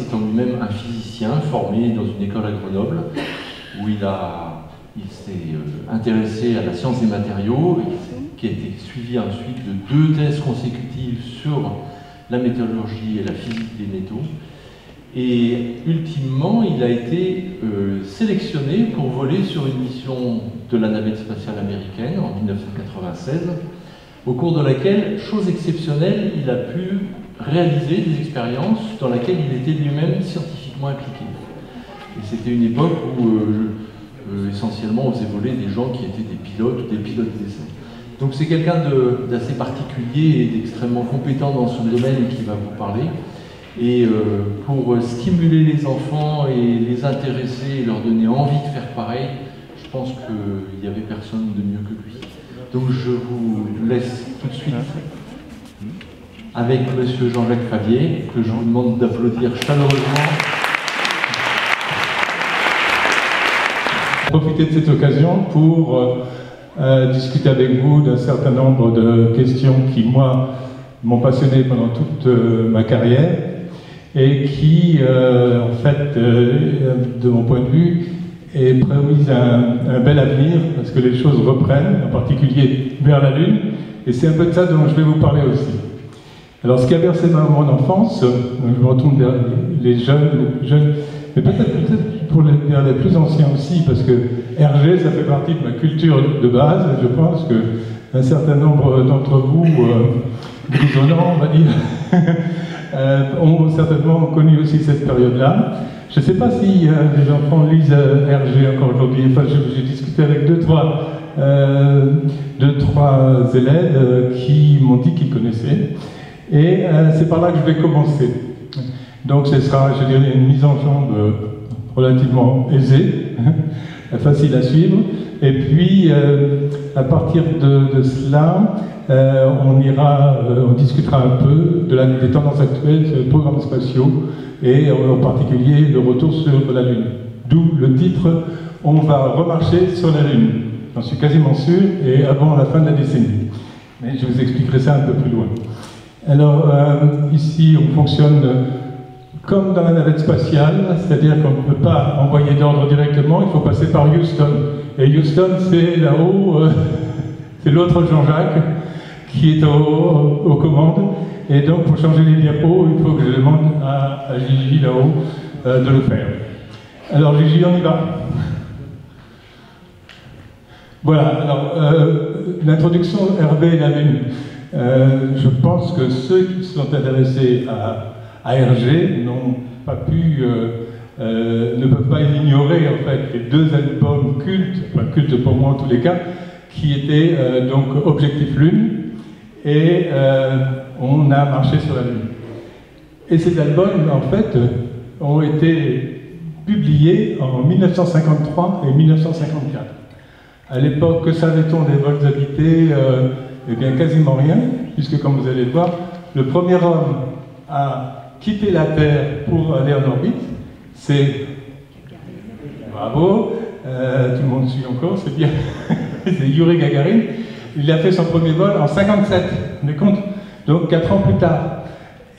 c'est en lui-même un physicien formé dans une école à Grenoble, où il s'est intéressé à la science des matériaux, qui a été suivi ensuite de 2 thèses consécutives sur la métallurgie et la physique des métaux. Et ultimement, il a été sélectionné pour voler sur une mission de la navette spatiale américaine en 1996, au cours de laquelle, chose exceptionnelle, il a pu réaliser des expériences dans lesquelles il était lui-même scientifiquement impliqué. Et c'était une époque où essentiellement on faisait voler des gens qui étaient des pilotes ou des pilotes d'essai. Donc c'est quelqu'un d'assez particulier et d'extrêmement compétent dans son domaine qui va vous parler. Et pour stimuler les enfants et les intéresser et leur donner envie de faire pareil, je pense qu'il n'y avait personne de mieux que lui. Donc je vous laisse tout de suite avec monsieur Jean-Jacques Favier, que je vous demande d'applaudir chaleureusement. Profiter de cette occasion pour discuter avec vous d'un certain nombre de questions qui, moi, m'ont passionné pendant toute ma carrière et qui, en fait, de mon point de vue, prémisent un bel avenir parce que les choses reprennent, en particulier vers la Lune, et c'est un peu de ça dont je vais vous parler aussi. Alors, ce qui a bercé mon enfance, je me retourne vers les jeunes, mais peut-être vers les plus anciens aussi, parce que Hergé, ça fait partie de ma culture de base. Je pense qu'un certain nombre d'entre vous, grisonnants, on va dire, ont certainement connu aussi cette période-là. Je ne sais pas si les enfants lisent Hergé encore aujourd'hui. Enfin, j'ai discuté avec deux, trois élèves qui m'ont dit qu'ils connaissaient. Et c'est par là que je vais commencer. Donc ce sera, je dirais, une mise en jambe relativement aisée, facile à suivre. Et puis, à partir de cela, on discutera un peu des tendances actuelles sur les programmes spatiaux et en particulier le retour sur la Lune. D'où le titre « On va remarcher sur la Lune ». J'en suis quasiment sûr, et avant la fin de la décennie. Mais je vous expliquerai ça un peu plus loin. Alors, ici, on fonctionne comme dans la navette spatiale, c'est-à-dire qu'on ne peut pas envoyer d'ordre directement, il faut passer par Houston. Et Houston, c'est là-haut, c'est l'autre Jean-Jacques qui est aux commandes. Et donc, pour changer les diapos, il faut que je demande à Gigi là-haut de le faire. Alors, Gigi, on y va. Voilà, alors, l'introduction Hervé et la Lune. Je pense que ceux qui sont intéressés à Hergé n'ont pas pu, ne peuvent pas ignorer en fait les 2 albums cultes, enfin cultes pour moi en tous les cas, qui étaient donc Objectif Lune et On a marché sur la Lune. Et ces albums en fait ont été publiés en 1953 et 1954. À l'époque, que savait-on des vols habités? Eh bien, quasiment rien, puisque comme vous allez le voir, le premier homme à quitter la Terre pour aller en orbite, c'est... Bravo, tout le monde suit encore, c'est bien. C'est Yuri Gagarin. Il a fait son premier vol en 57, vous vous rendez compte? Donc 4 ans plus tard.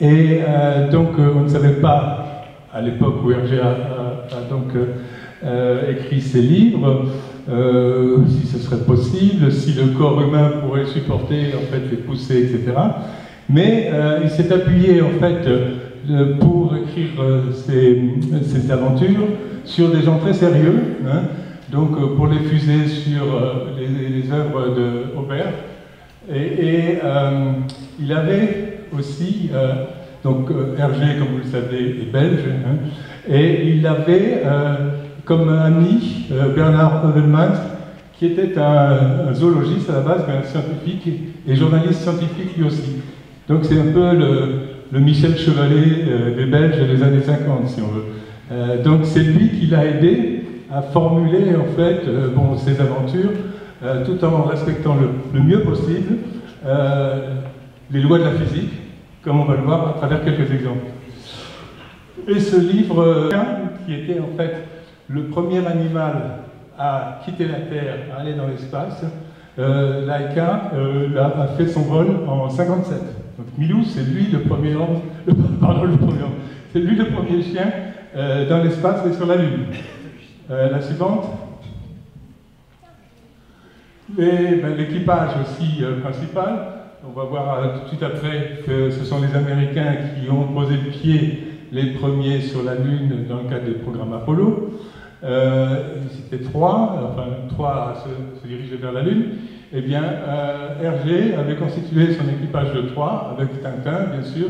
Et donc on ne savait pas, à l'époque où Hergé a donc écrit ses livres, si ce serait possible, si le corps humain pourrait supporter en fait les poussées, etc. Mais il s'est appuyé en fait pour écrire ses aventures sur des gens très sérieux, hein, donc pour les fusées sur les œuvres de Aubert. Et il avait aussi, donc Hergé, comme vous le savez, est belge, hein, et il avait comme ami Bernard Heuvelmans, qui était un zoologiste à la base, mais un scientifique et journaliste scientifique lui aussi. Donc c'est un peu le Michel Chevalet des Belges des années 50, si on veut. Donc c'est lui qui l'a aidé à formuler en fait ses aventures, tout en respectant le mieux possible les lois de la physique, comme on va le voir à travers quelques exemples. Et ce livre, qui était en fait le premier animal à quitter la Terre, à aller dans l'espace, Laika a fait son vol en 57. Donc Milou, c'est lui le premier homme, C'est lui le premier chien dans l'espace et sur la Lune. La suivante. L'équipage aussi principal. On va voir tout de suite après que ce sont les Américains qui ont posé le pied les premiers sur la Lune dans le cadre des programmes Apollo. C'était trois à se diriger vers la Lune. Eh bien, Hergé avait constitué son équipage de 3, avec Tintin, bien sûr,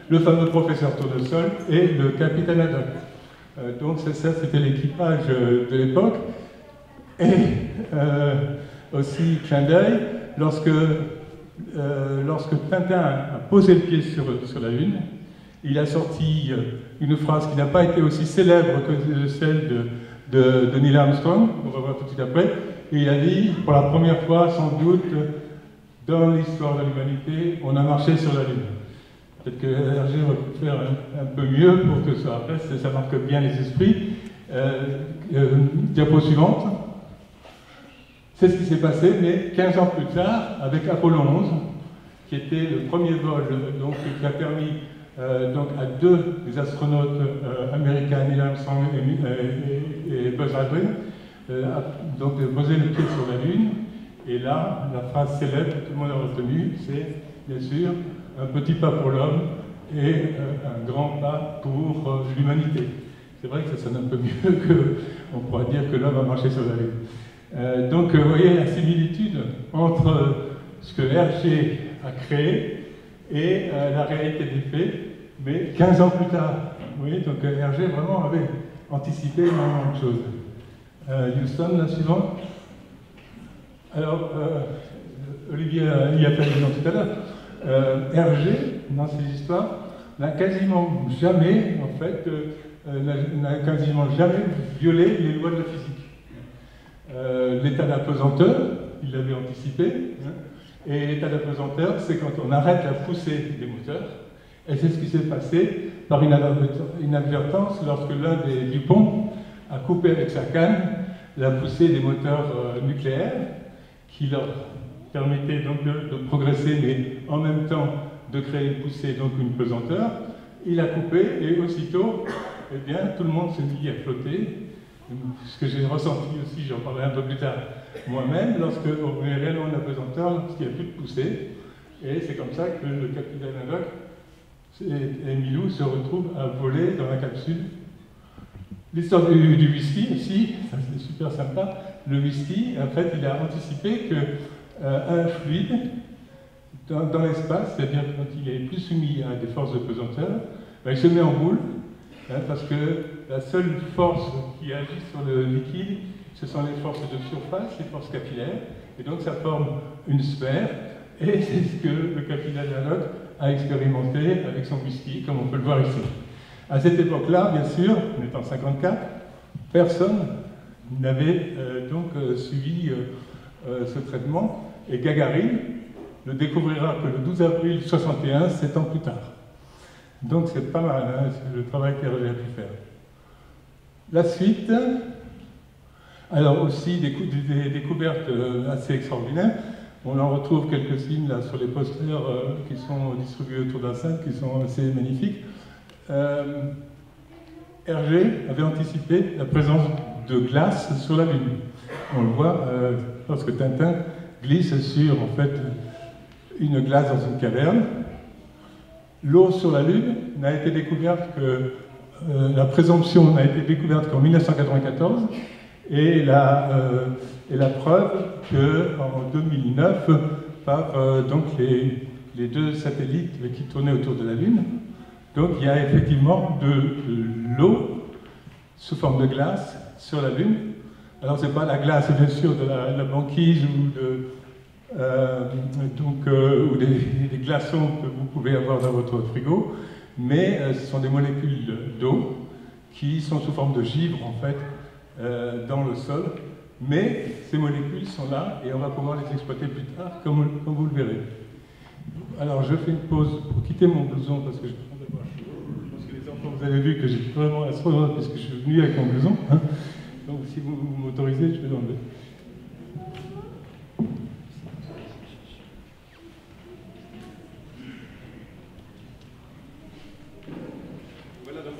le fameux professeur Tournesol et le capitaine Haddock. Donc ça c'était l'équipage de l'époque. Et aussi, clin d'œil, lorsque Tintin a posé le pied sur la Lune, il a sorti une phrase qui n'a pas été aussi célèbre que celle de Neil Armstrong, on va voir tout de suite après, et il a dit, pour la première fois sans doute dans l'histoire de l'humanité, on a marché sur la Lune. Peut-être que Hergé va faire un peu mieux pour que ça marque bien les esprits. Diapo suivante. C'est ce qui s'est passé, mais 15 ans plus tard, avec Apollo 11, qui était le premier vol donc, qui a permis donc à deux des astronautes américains, Neil Armstrong et Buzz Aldrin, donc de poser le pied sur la Lune. Et là, la phrase célèbre que tout le monde a retenue, c'est bien sûr un petit pas pour l'homme et un grand pas pour l'humanité. C'est vrai que ça sonne un peu mieux qu'on pourrait dire que l'homme a marché sur la Lune. Donc, vous voyez la similitude entre ce que Hergé a créé et la réalité des faits, mais 15 ans plus tard. Vous voyez, donc Hergé vraiment avait anticipé énormément de choses. Houston, la suivante. Alors, Olivier y a fait allusion tout à l'heure. Hergé, dans ses histoires, n'a quasiment jamais, en fait, n'a quasiment jamais violé les lois de la physique. L'état d'apesanteur, il l'avait anticipé, hein, et l'état d'apesanteur, c'est quand on arrête la poussée des moteurs, et c'est ce qui s'est passé par inadvertance lorsque l'un des Dupont a coupé avec sa canne la poussée des moteurs nucléaires, qui leur permettait donc de progresser, mais en même temps de créer une poussée, donc une pesanteur. Il a coupé, et aussitôt, eh bien, tout le monde s'est mis à flotter. Ce que j'ai ressenti aussi, j'en parlerai un peu plus tard moi-même, lorsque on est réellement de la pesanteur, lorsqu'il n'y a plus de poussée. Et c'est comme ça que le capitaine Haddock et Milou se retrouvent à voler dans la capsule. L'histoire du whisky aussi, ça c'est super sympa. Le whisky, en fait, il a anticipé qu'un fluide dans l'espace, c'est-à-dire quand il est plus soumis à des forces de pesanteur, ben, il se met en boule, hein, parce que la seule force qui agit sur le liquide, ce sont les forces de surface, les forces capillaires, et donc ça forme une sphère, et c'est ce que le capitaine Haddock a expérimenté avec son whisky, comme on peut le voir ici. À cette époque-là, bien sûr, on est en 54, personne n'avait suivi ce traitement, et Gagarine ne découvrira que le 12 avril 61, 7 ans plus tard. Donc c'est pas mal, hein, c'est le travail qu'Hergé a pu faire. La suite, alors aussi des découvertes assez extraordinaires. On en retrouve quelques-unes là sur les posters qui sont distribués autour d'un sac, qui sont assez magnifiques. Hergé avait anticipé la présence de glace sur la Lune. On le voit lorsque Tintin glisse sur en fait une glace dans une caverne. L'eau sur la Lune n'a été découverte que la présomption n'a été découverte qu'en 1994 et la preuve qu'en 2009 par donc les deux satellites qui tournaient autour de la Lune. Donc il y a effectivement de l'eau sous forme de glace sur la Lune. Alors c'est pas la glace bien sûr de la banquise ou des glaçons que vous pouvez avoir dans votre frigo, mais ce sont des molécules d'eau qui sont sous forme de givre en fait dans le sol, mais ces molécules sont là et on va pouvoir les exploiter plus tard comme vous le verrez. Alors je fais une pause pour quitter mon blouson parce que je pense que les enfants vous avez vu que j'ai vraiment astronaute puisque je suis venu avec mon blouson, hein. Donc si vous m'autorisez je vais l'enlever. Voilà donc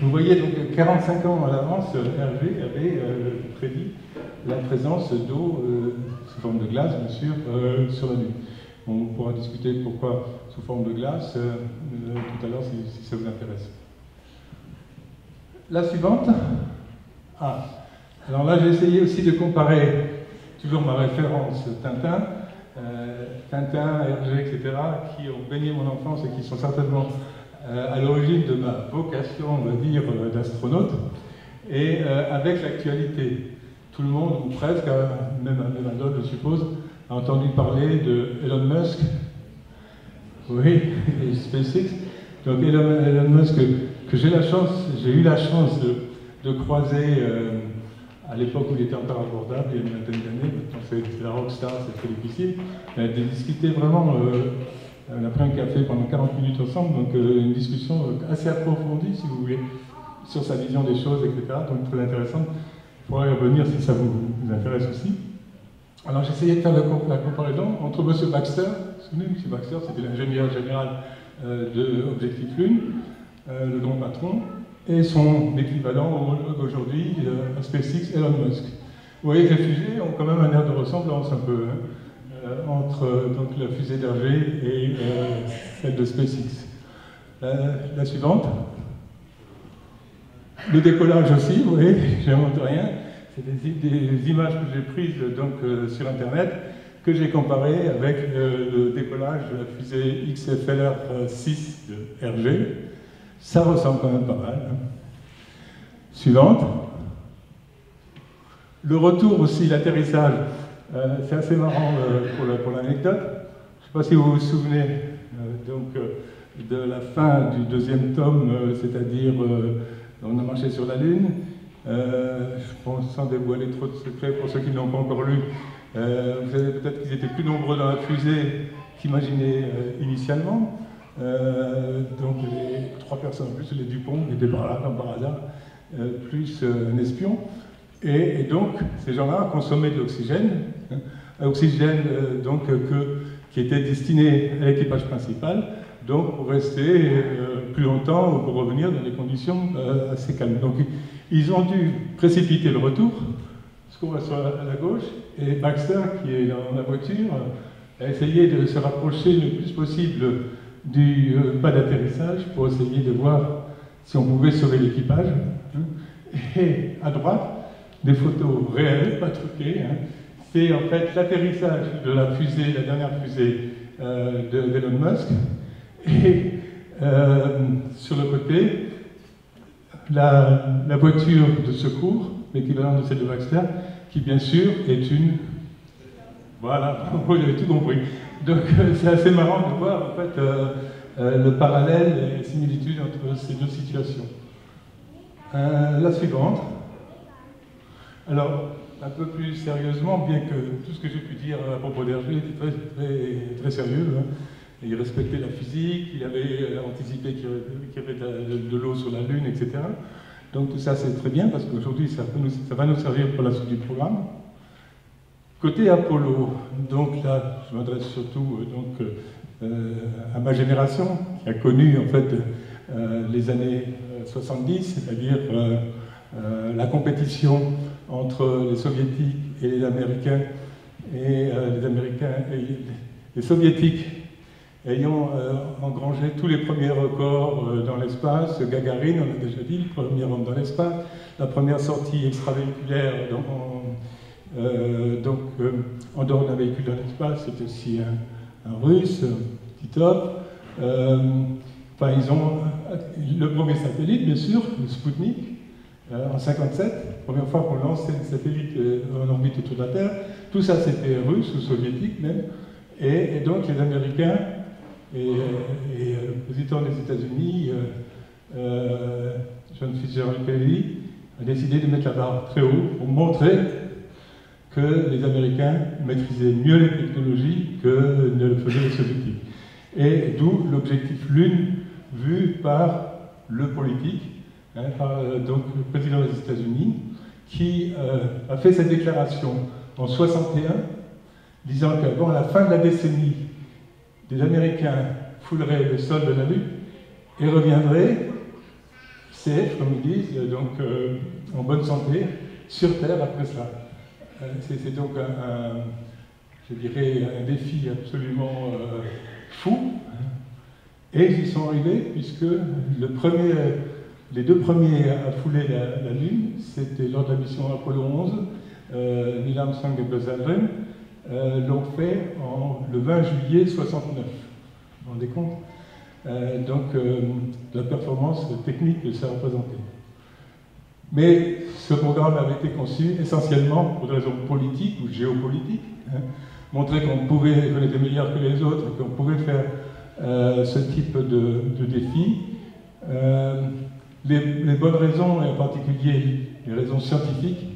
Vous voyez, donc 45 ans à l'avance, Hergé avait prédit la présence d'eau sous forme de glace, bien sûr, sur la Lune. On pourra discuter pourquoi sous forme de glace tout à l'heure si ça vous intéresse. La suivante. Ah, alors là j'ai essayé aussi de comparer, toujours ma référence Tintin, Tintin, Hergé, etc., qui ont baigné mon enfance et qui sont certainement à l'origine de ma vocation, on va dire, d'astronaute, et avec l'actualité. Tout le monde, ou presque, même un autre, je suppose, a entendu parler de Elon Musk, oui, et SpaceX. Donc Elon Musk, que j'ai eu la chance de croiser à l'époque où il était encore abordable, il y a une vingtaine d'années. Maintenant c'est la rockstar, c'est très difficile. Mais de discuter vraiment, on a pris un café pendant 40 minutes ensemble, donc une discussion assez approfondie, si vous voulez, sur sa vision des choses, etc. Donc très intéressante. Il faudra y revenir si ça vous intéresse aussi. Alors j'ai essayé de faire la comparaison entre M. Baxter, vous vous souvenez, M. Baxter, c'était l'ingénieur général de Objectif Lune, le grand patron, et son équivalent homologue aujourd'hui, à SpaceX, Elon Musk. Vous voyez que les fusées ont quand même un air de ressemblance un peu entre donc, la fusée d'Hergé et celle de SpaceX. La suivante. Le décollage aussi, vous voyez, j'invente rien. C'est des images que j'ai prises donc, sur Internet, que j'ai comparées avec le décollage de la fusée XFLR-6 de Hergé. Ça ressemble quand même pas mal. Hein. Suivante. Le retour aussi, l'atterrissage. C'est assez marrant pour l'anecdote. Je ne sais pas si vous vous souvenez donc, de la fin du deuxième tome, c'est-à-dire on a marché sur la Lune. Je pense, sans dévoiler trop de secrets pour ceux qui ne l'ont pas encore lu, vous savez peut-être qu'ils étaient plus nombreux dans la fusée qu'imaginés initialement. Donc les 3 personnes, plus les Dupont, qui étaient par là, comme par hasard, plus un espion. Et donc, ces gens-là consommaient de l'oxygène, donc, qui était destiné à l'équipage principal, donc pour rester plus longtemps ou pour revenir dans des conditions assez calmes. Donc, ils ont dû précipiter le retour, ce qu'on voit à la gauche, et Baxter, qui est dans la voiture, a essayé de se rapprocher le plus possible du pas d'atterrissage pour essayer de voir si on pouvait sauver l'équipage. Et à droite, des photos réelles, pas truquées. Hein. C'est en fait l'atterrissage de la fusée, la dernière fusée d'Elon Musk. Et sur le côté, la voiture de secours, l'équivalent de celle de Baxter, qui bien sûr est une... Voilà, vous avez tout compris. Donc c'est assez marrant de voir en fait le parallèle et les similitudes entre ces deux situations. La suivante. Alors, un peu plus sérieusement, bien que tout ce que j'ai pu dire à propos d'Hergé était très sérieux, hein. Il respectait la physique, il avait anticipé qu'il y avait de l'eau sur la Lune, etc. Donc tout ça c'est très bien parce qu'aujourd'hui ça va nous servir pour la suite du programme. Côté Apollo, donc là je m'adresse surtout à ma génération qui a connu en fait les années 70, c'est-à-dire la compétition entre les soviétiques et les américains, et les soviétiques ayant engrangé tous les premiers records dans l'espace. Gagarine, on a déjà dit, le premier homme dans l'espace, la première sortie extravéhiculaire en dehors d'un véhicule dans l'espace, c'est aussi un russe, Titov. Enfin, ils ont le premier satellite, bien sûr, le Sputnik, en 1957, première fois qu'on lançait un satellite en orbite autour de la Terre. Tout ça, c'était russe ou soviétique même. Et donc, les Américains et le président des États-Unis, John Fitzgerald Kennedy, a décidé de mettre la barre très haut pour montrer que les Américains maîtrisaient mieux les technologies que ne le faisaient les Soviétiques. Et d'où l'objectif Lune vu par le politique, hein, par donc, le président des États-Unis, qui a fait cette déclaration en 1961, disant qu'avant la fin de la décennie, des Américains fouleraient le sol de la Lune et reviendraient safe, comme ils disent, donc en bonne santé, sur Terre après cela. C'est donc je dirais, un défi absolument fou. Et ils y sont arrivés puisque les deux premiers à fouler la Lune, c'était lors de la mission Apollo 11, Neil Armstrong et Buzz Aldrin l'ont fait le 20 juillet 69. Vous vous rendez compte? Donc, la performance technique que ça représentait. Mais ce programme avait été conçu essentiellement pour des raisons politiques ou géopolitiques, montrer qu'on était meilleur que les autres, qu'on pouvait faire ce type de défi. Les bonnes raisons, et en particulier les raisons scientifiques,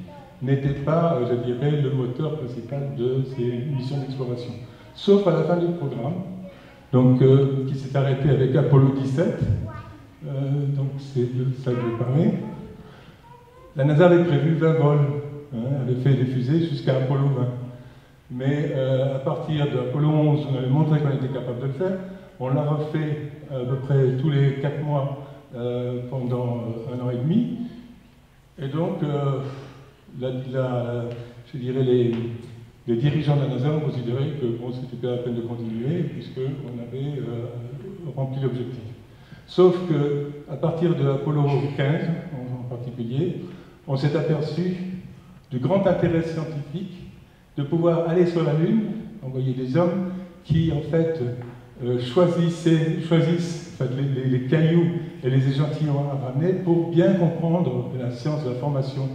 n'étaient pas, je dirais, le moteur principal de ces missions d'exploration. Sauf à la fin du programme, donc, qui s'est arrêté avec Apollo 17, donc c'est de ça que je vais parler. La NASA avait prévu 20 vols, avait fait des fusées jusqu'à Apollo 20. Mais à partir d'Apollo 11, on avait montré qu'on était capable de le faire. On l'a refait à peu près tous les 4 mois pendant 1 an et demi. Et donc, je dirais les dirigeants de la NASA ont considéré que bon, c'était pas la peine de continuer puisqu'on avait rempli l'objectif. Sauf qu'à partir de Apollo 15 en particulier, on s'est aperçu du grand intérêt scientifique de pouvoir aller sur la Lune, envoyer des hommes qui en fait choisissent les cailloux et les échantillons à ramener pour bien comprendre la science de la formation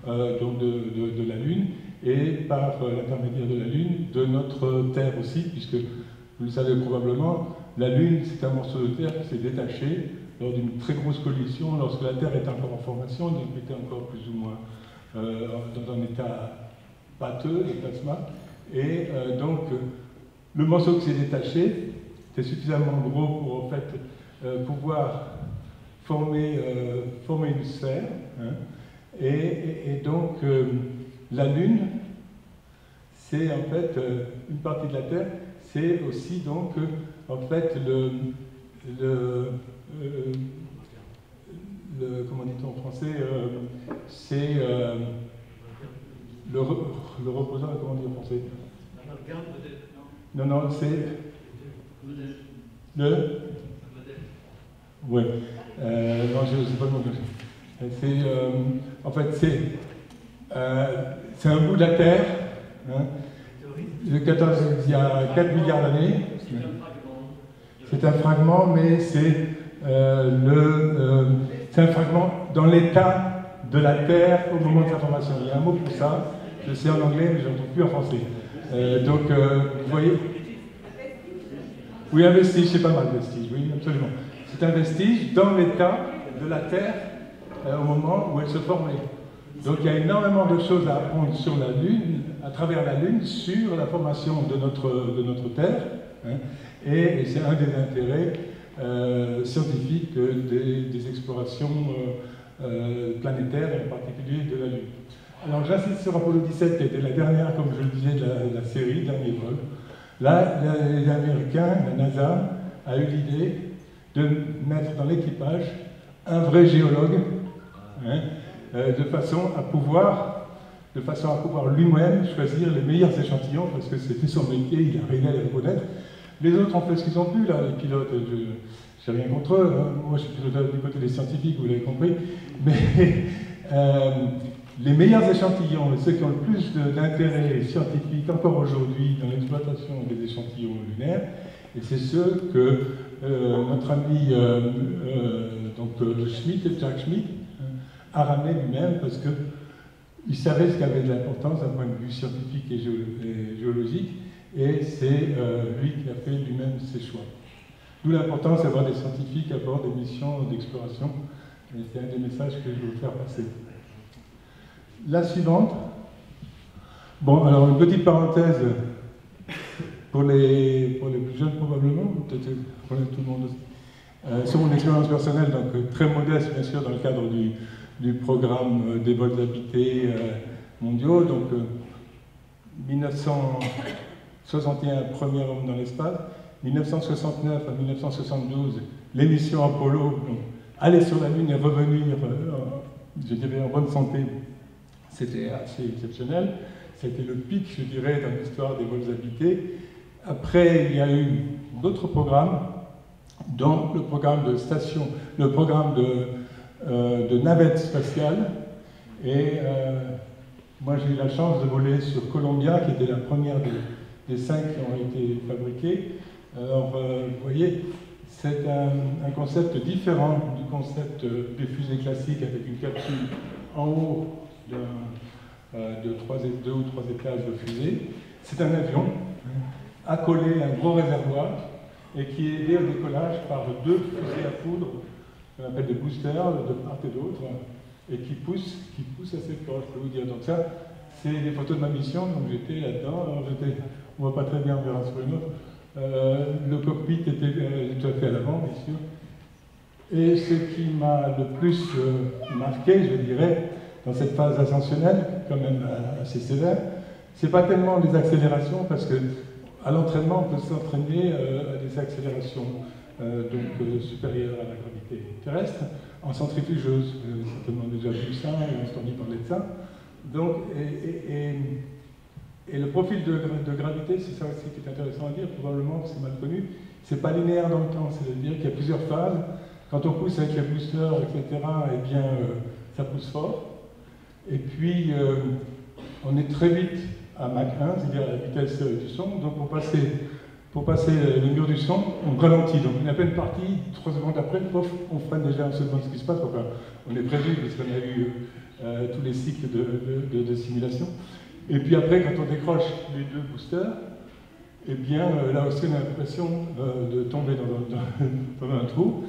donc de la Lune et par l'intermédiaire de la Lune, de notre Terre aussi, puisque vous le savez probablement, la Lune c'est un morceau de Terre qui s'est détaché lors d'une très grosse collision, lorsque la Terre était encore en formation, donc était encore plus ou moins dans un état pâteux de plasma, et donc le morceau qui s'est détaché était suffisamment gros pour en fait pouvoir former une sphère, et donc la Lune, c'est en fait une partie de la Terre, c'est aussi donc en fait comment dit-on en français, c'est le reposant, comment dire en français? Non, non, c'est ouais, non, je ne sais pas le mot que c'est. En fait, c'est un bout de la Terre. Il y a 4 milliards d'années. C'est un fragment, mais c'est un fragment dans l'état de la Terre au moment de sa formation. Il y a un mot pour ça, je sais en anglais, mais je ne trouve plus en français. Donc, vous voyez. Oui, un vestige, c'est pas mal, vestige, oui, absolument. C'est un vestige dans l'état de la Terre au moment où elle se formait. Donc il y a énormément de choses à apprendre sur la Lune, à travers la Lune, sur la formation de notre Terre, et c'est un des intérêts scientifiques des explorations planétaires, et en particulier de la Lune. Alors j'insiste sur Apollo 17, qui était la dernière, comme je le disais, de la série, dernier vol. Là, les Américains, la NASA, a eu l'idée de mettre dans l'équipage un vrai géologue, de façon à pouvoir lui-même choisir les meilleurs échantillons, parce que c'était son métier, il arrivait à les reconnaître. Les autres ont fait ce qu'ils ont pu, là, les pilotes, je n'ai rien contre eux, moi je suis plutôt du côté des scientifiques, vous l'avez compris, mais les meilleurs échantillons, ceux qui ont le plus d'intérêt scientifique encore aujourd'hui dans l'exploitation des échantillons lunaires, et c'est ceux que notre ami Jack Schmitt, a ramené lui-même parce qu'il savait ce qui avait de l'importance d'un point de vue scientifique et géologique, et c'est lui qui a fait lui-même ses choix. D'où l'importance d'avoir des scientifiques à bord des missions d'exploration, et c'est un des messages que je veux faire passer. La suivante. Bon, alors une petite parenthèse pour les plus jeunes probablement, peut-être pour tout le monde aussi. Sur mon expérience personnelle, donc très modeste bien sûr dans le cadre du programme des vols habités mondiaux, donc 1961, premier homme dans l'espace, 1969 à 1972, l'émission Apollo, donc, aller sur la Lune et revenir, je dirais, en bonne santé, c'était assez exceptionnel. C'était le pic, je dirais, dans l'histoire des vols habités. Après, il y a eu d'autres programmes, dont le programme de station, le programme de navette spatiale. Et moi, j'ai eu la chance de voler sur Columbia, qui était la première des 5 qui ont été fabriquées. Alors, vous voyez, c'est un concept différent du concept des fusées classiques avec une capsule en haut de 2 ou 3 étages de fusée. C'est un avion accolé à un gros réservoir et qui est aidé au décollage par 2 fusées à poudre, qu'on appelle des boosters, de part et d'autre, et qui poussent assez fort, je peux vous dire. Donc ça, c'est des photos de ma mission, donc j'étais là-dedans. Alors on ne voit pas très bien, on verra sur une autre. Le cockpit était tout à fait à l'avant, bien sûr. Et ce qui m'a le plus marqué, je dirais, dans cette phase ascensionnelle, quand même assez sévère, c'est pas tellement les accélérations, parce que à l'entraînement, on peut s'entraîner à des accélérations supérieures à la gravité terrestre, en centrifugeuse. Vous avez certainement déjà vu ça, et on s'en dit parler de ça. Donc, et le profil de gravité, c'est ça aussi qui est intéressant à dire, probablement c'est mal connu, c'est pas linéaire dans le temps, c'est-à-dire qu'il y a plusieurs phases. Quand on pousse avec les boosters, etc., eh bien, ça pousse fort. Et puis, on est très vite à Mach 1, c'est-à-dire à la vitesse du son. Donc, pour passer le mur du son, on ralentit. Donc, on est à peine parti, 3 secondes après, pof, on freine déjà un seconde ce qui se passe. Enfin, on est prévu, puisqu'on a eu tous les cycles de simulation. Et puis après, quand on décroche les 2 boosters, eh bien, là aussi, on a l'impression de tomber dans un trou.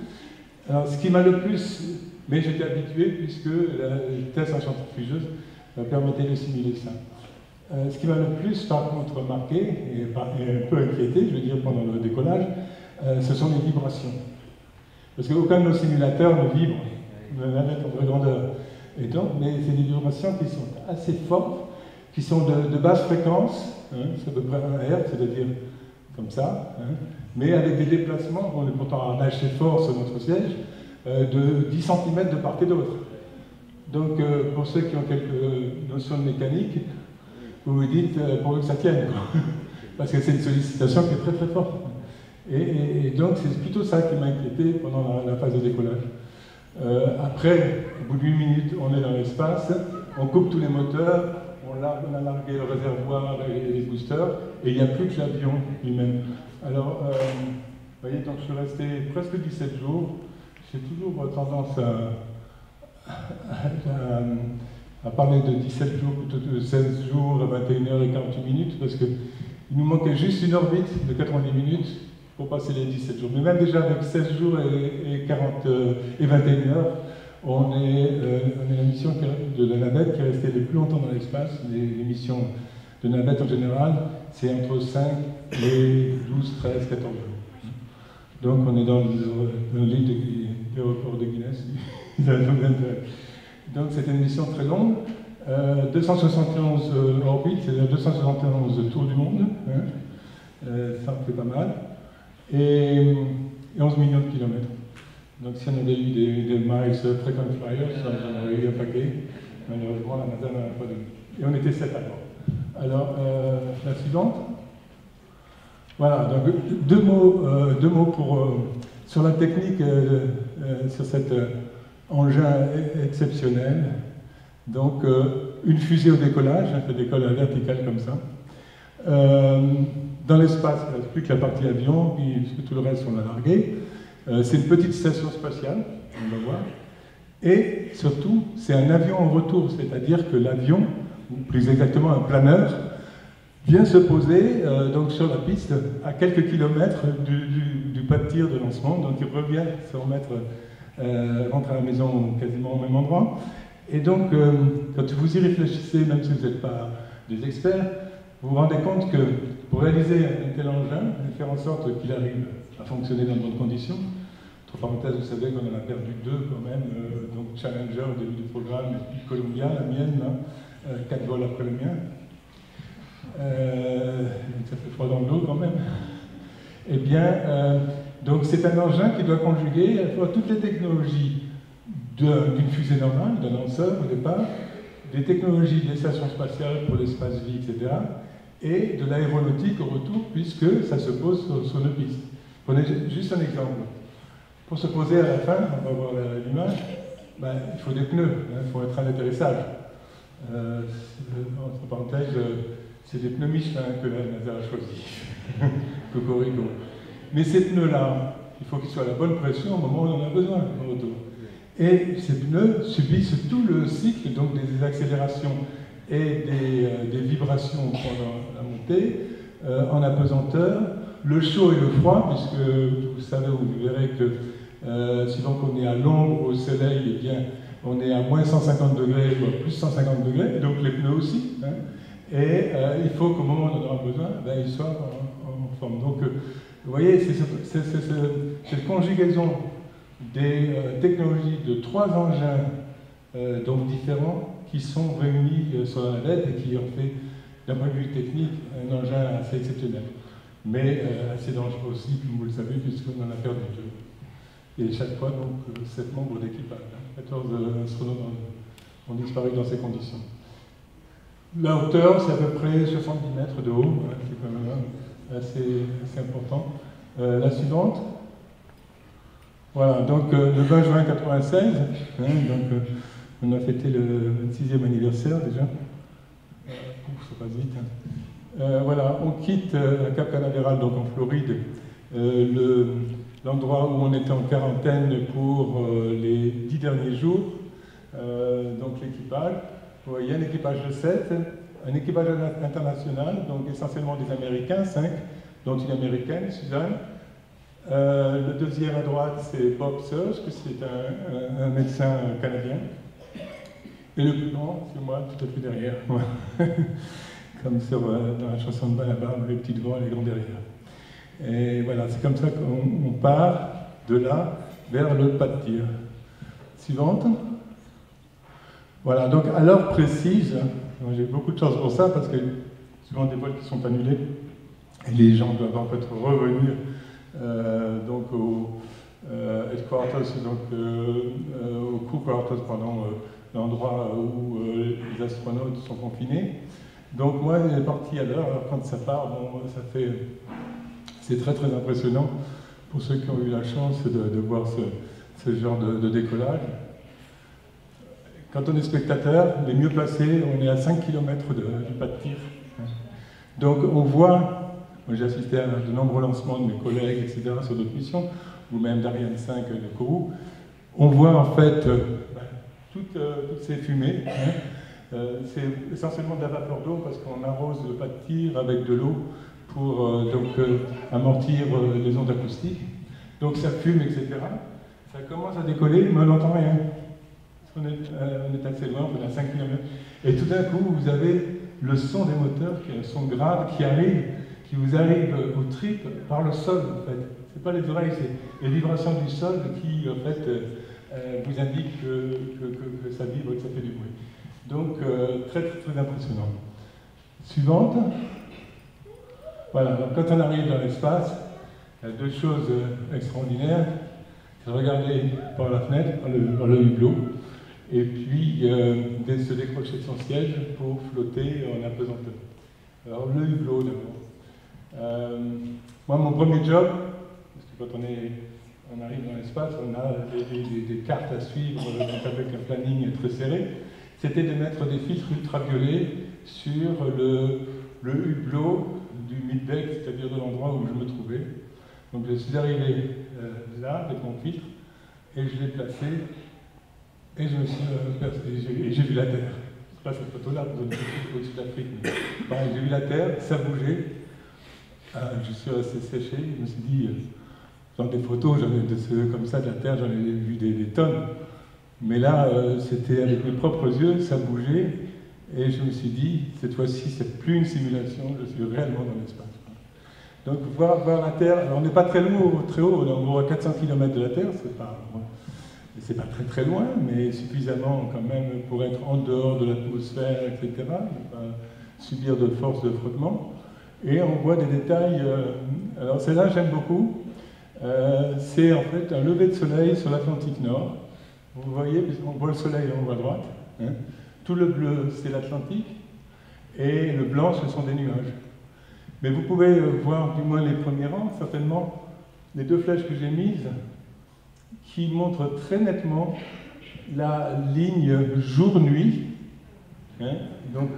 Alors, ce qui m'a le plus... Mais j'étais habitué, puisque la vitesse en centrifugeuse permettait de simuler ça. Ce qui m'a le plus, par contre, marqué, et un peu inquiété, je veux dire, pendant le décollage, ce sont les vibrations. Parce qu'aucun de nos simulateurs ne vibre, ne la mettent en vraie grandeur. Et donc, mais c'est des vibrations qui sont assez fortes, qui sont de basse fréquence, c'est à peu près 1 Hz, c'est-à-dire comme ça, mais avec des déplacements, on est pourtant arraché fort sur notre siège, de 10 cm de part et d'autre. Donc, pour ceux qui ont quelques notions de mécanique, vous vous dites, pourvu que ça tienne, quoi. Parce que c'est une sollicitation qui est très très forte. Et donc, c'est plutôt ça qui m'a inquiété pendant la phase de décollage. Après, au bout de 8 minutes, on est dans l'espace, on coupe tous les moteurs, on a largué le réservoir et les boosters, et il n'y a plus que l'avion lui-même. Alors, vous voyez, donc je suis resté presque 17 jours. J'ai toujours tendance à parler de 17 jours plutôt que de 16 jours, 21h et 48 minutes, parce qu'il nous manquait juste une orbite de 90 minutes pour passer les 17 jours. Mais même déjà avec 16 jours et 21 heures, on est la mission de la navette qui est restée le plus longtemps dans l'espace. Les missions de navette en général, c'est entre 5 et 12, 13, 14 jours. Donc on est dans le livre des records de Guinness. Donc c'était une mission très longue. 271 orbites, c'est-à-dire 271 tours du monde. Ça en fait pas mal. Et 11 millions de kilomètres. Donc si on avait eu des miles frequent flyers, on aurait eu un paquet. Malheureusement, la NASA n'en a pas donné. Et on était 7 alors. Alors, la suivante. Voilà, donc deux mots sur la technique, sur cet engin exceptionnel. Donc, une fusée au décollage, ça décolle à la verticale comme ça. Dans l'espace, il ne reste plus que la partie avion, puisque tout le reste, on l'a largué. C'est une petite station spatiale, on va voir. Et surtout, c'est un avion en retour, c'est-à-dire que l'avion, ou plus exactement un planeur, vient se poser donc sur la piste à quelques kilomètres du pas de tir de lancement, donc il revient se remettre, rentrer à la maison quasiment au même endroit. Et donc, quand vous y réfléchissez, même si vous n'êtes pas des experts, vous vous rendez compte que pour réaliser un tel engin, faire en sorte qu'il arrive à fonctionner dans de bonnes conditions, entre parenthèses, vous savez qu'on en a perdu 2 quand même, donc Challenger au début du programme, et puis Columbia, la mienne, là, 4 vols après le mien. Donc ça fait froid dans le dos quand même. Eh bien, Donc c'est un engin qui doit conjuguer à la fois toutes les technologies d'une fusée normale, d'un lanceur au départ, des technologies des stations spatiales pour l'espace-vie, etc., et de l'aéronautique au retour, puisque ça se pose sur une piste. Prenez juste un exemple. Pour se poser à la fin, on va voir l'image, ben, il faut des pneus, il faut un train d'atterrissage. Entre parenthèses, c'est des pneus Michelin que la NASA a choisi. Cocorico. Mais ces pneus-là, il faut qu'ils soient à la bonne pression au moment où on en a besoin au retour. Et ces pneus subissent tout le cycle, donc des accélérations et des vibrations pendant la montée, en apesanteur, le chaud et le froid, puisque vous savez, vous verrez que suivant qu'on est à l'ombre ou au soleil, eh bien, on est à moins 150 degrés ou à plus 150 degrés, donc les pneus aussi. Hein, et il faut qu'au moment où on en aura besoin, ben, ils soient en forme. Donc, vous voyez, c'est cette conjugaison des technologies de trois engins donc différents qui sont réunis sur la navette et qui ont fait, d'un point de vue technique, un engin assez exceptionnel. Mais assez dangereux aussi, comme vous le savez, puisqu'on en a perdu deux. Et chaque fois, donc, 7 membres d'équipage, 14 astronautes ont disparu dans ces conditions. La hauteur, c'est à peu près 70 mètres de haut, hein, c'est quand même assez important. La suivante. Voilà, donc le 20 juin 1996, hein, donc, on a fêté le 26e anniversaire déjà. Ça passe vite. Hein. Voilà, on quitte à Cap Canaveral, donc en Floride, l'endroit où on était en quarantaine pour les 10 derniers jours. Donc l'équipage, vous voyez, un équipage de 7, un équipage international, donc essentiellement des Américains, 5, dont une Américaine, Suzanne. Le deuxième à droite, c'est Bob Serge, c'est un médecin canadien. Et le plus grand, c'est moi, tout à fait derrière. Comme dans la chanson de Balabar, les petites voix, les grands derrière. Et voilà, c'est comme ça qu'on part de là vers le pas de tir. Suivante. Voilà, donc à l'heure précise, j'ai beaucoup de chance pour ça, parce que souvent des vols qui sont annulés, et les gens doivent en fait revenir donc au headquarters, donc au crew quarters, pardon, l'endroit où les astronautes sont confinés. Donc moi, il est parti à l'heure, alors quand ça part, bon, c'est très très impressionnant pour ceux qui ont eu la chance de voir ce genre de décollage. Quand on est spectateur, les mieux placés, on est à 5 km du pas de tir. Donc on voit, moi j'ai assisté à de nombreux lancements de mes collègues, etc., sur d'autres missions, ou même d'Ariane 5 de Kourou, on voit en fait toutes ces fumées. Hein. C'est essentiellement de la vapeur d'eau parce qu'on arrose le pas de tir avec de l'eau pour amortir les ondes acoustiques. Donc ça fume, etc. Ça commence à décoller, mais on n'entend rien. On est assez loin, on est à 5 km. Et tout d'un coup, vous avez le son des moteurs, qui est un son grave, qui vous arrive aux tripes par le sol, en fait. C'est pas les oreilles, c'est les vibrations du sol qui, en fait, vous indiquent que ça vibre et que ça fait du bruit. Donc, très, très, très impressionnant. Suivante. Voilà, donc quand on arrive dans l'espace, il y a deux choses extraordinaires. C'est regarder par la fenêtre, par le hublot, et puis se décrocher de son siège pour flotter en apesanteur. Alors, le hublot d'abord. Moi, mon premier job, parce que quand on arrive dans l'espace, on a des cartes à suivre donc avec un planning très serré, c'était de mettre des filtres ultraviolets sur le hublot du mid-deck, c'est-à-dire de l'endroit où je me trouvais. Donc je suis arrivé là avec mon filtre et je l'ai placé et je me suis et j'ai vu la Terre. C'est pas cette photo-là, au-dessus de l'Afrique, mais pareil, j'ai vu la Terre, ça bougeait. Je suis resté séché, je me suis dit, dans des photos, j'en ai comme ça de la Terre, j'en ai vu des tonnes. Mais là, c'était avec mes propres yeux, ça bougeait, et je me suis dit, cette fois-ci, c'est plus une simulation, je suis réellement dans l'espace. Donc, voir la Terre, alors, on n'est pas très haut, on est à 400 km de la Terre, c'est pas très très loin, mais suffisamment quand même pour être en dehors de l'atmosphère, etc., ne pas subir de force de frottement. Et on voit des détails, alors celle-là, j'aime beaucoup. c'est en fait un lever de soleil sur l'Atlantique Nord. Vous voyez, on voit le soleil en haut à droite. Hein. Tout le bleu, c'est l'Atlantique, et le blanc, ce sont des nuages. Mais vous pouvez voir, du moins les premiers rangs, certainement, les deux flèches que j'ai mises, qui montrent très nettement la ligne jour-nuit, hein, donc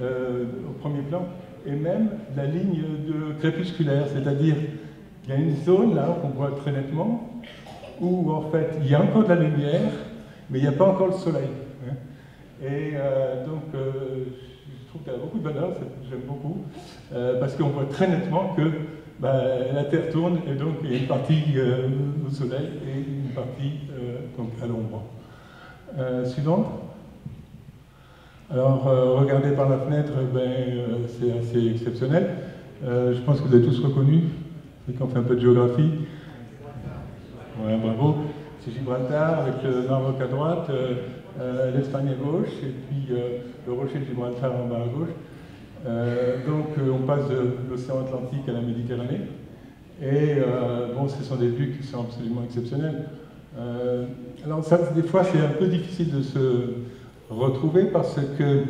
au premier plan, et même la ligne de crépusculaire, c'est-à-dire il y a une zone là qu'on voit très nettement, où en fait il y a encore de la lumière, mais il n'y a pas encore le soleil. Hein. Et donc je trouve qu'elle a beaucoup de valeur, j'aime beaucoup, parce qu'on voit très nettement que la Terre tourne, et donc il y a une partie au soleil et une partie donc à l'ombre. Suivante. Alors, regardez par la fenêtre, c'est assez exceptionnel. Je pense que vous avez tous reconnu, ceux qui ont fait un peu de géographie. Ouais, bravo. C'est Gibraltar, avec le Maroc à droite, l'Espagne à gauche, et puis le rocher de Gibraltar en bas à gauche. Donc, on passe de l'océan Atlantique à la Méditerranée. Et bon, ce sont des vues qui sont absolument exceptionnelles. Alors, ça, des fois, c'est un peu difficile de se retrouver parce que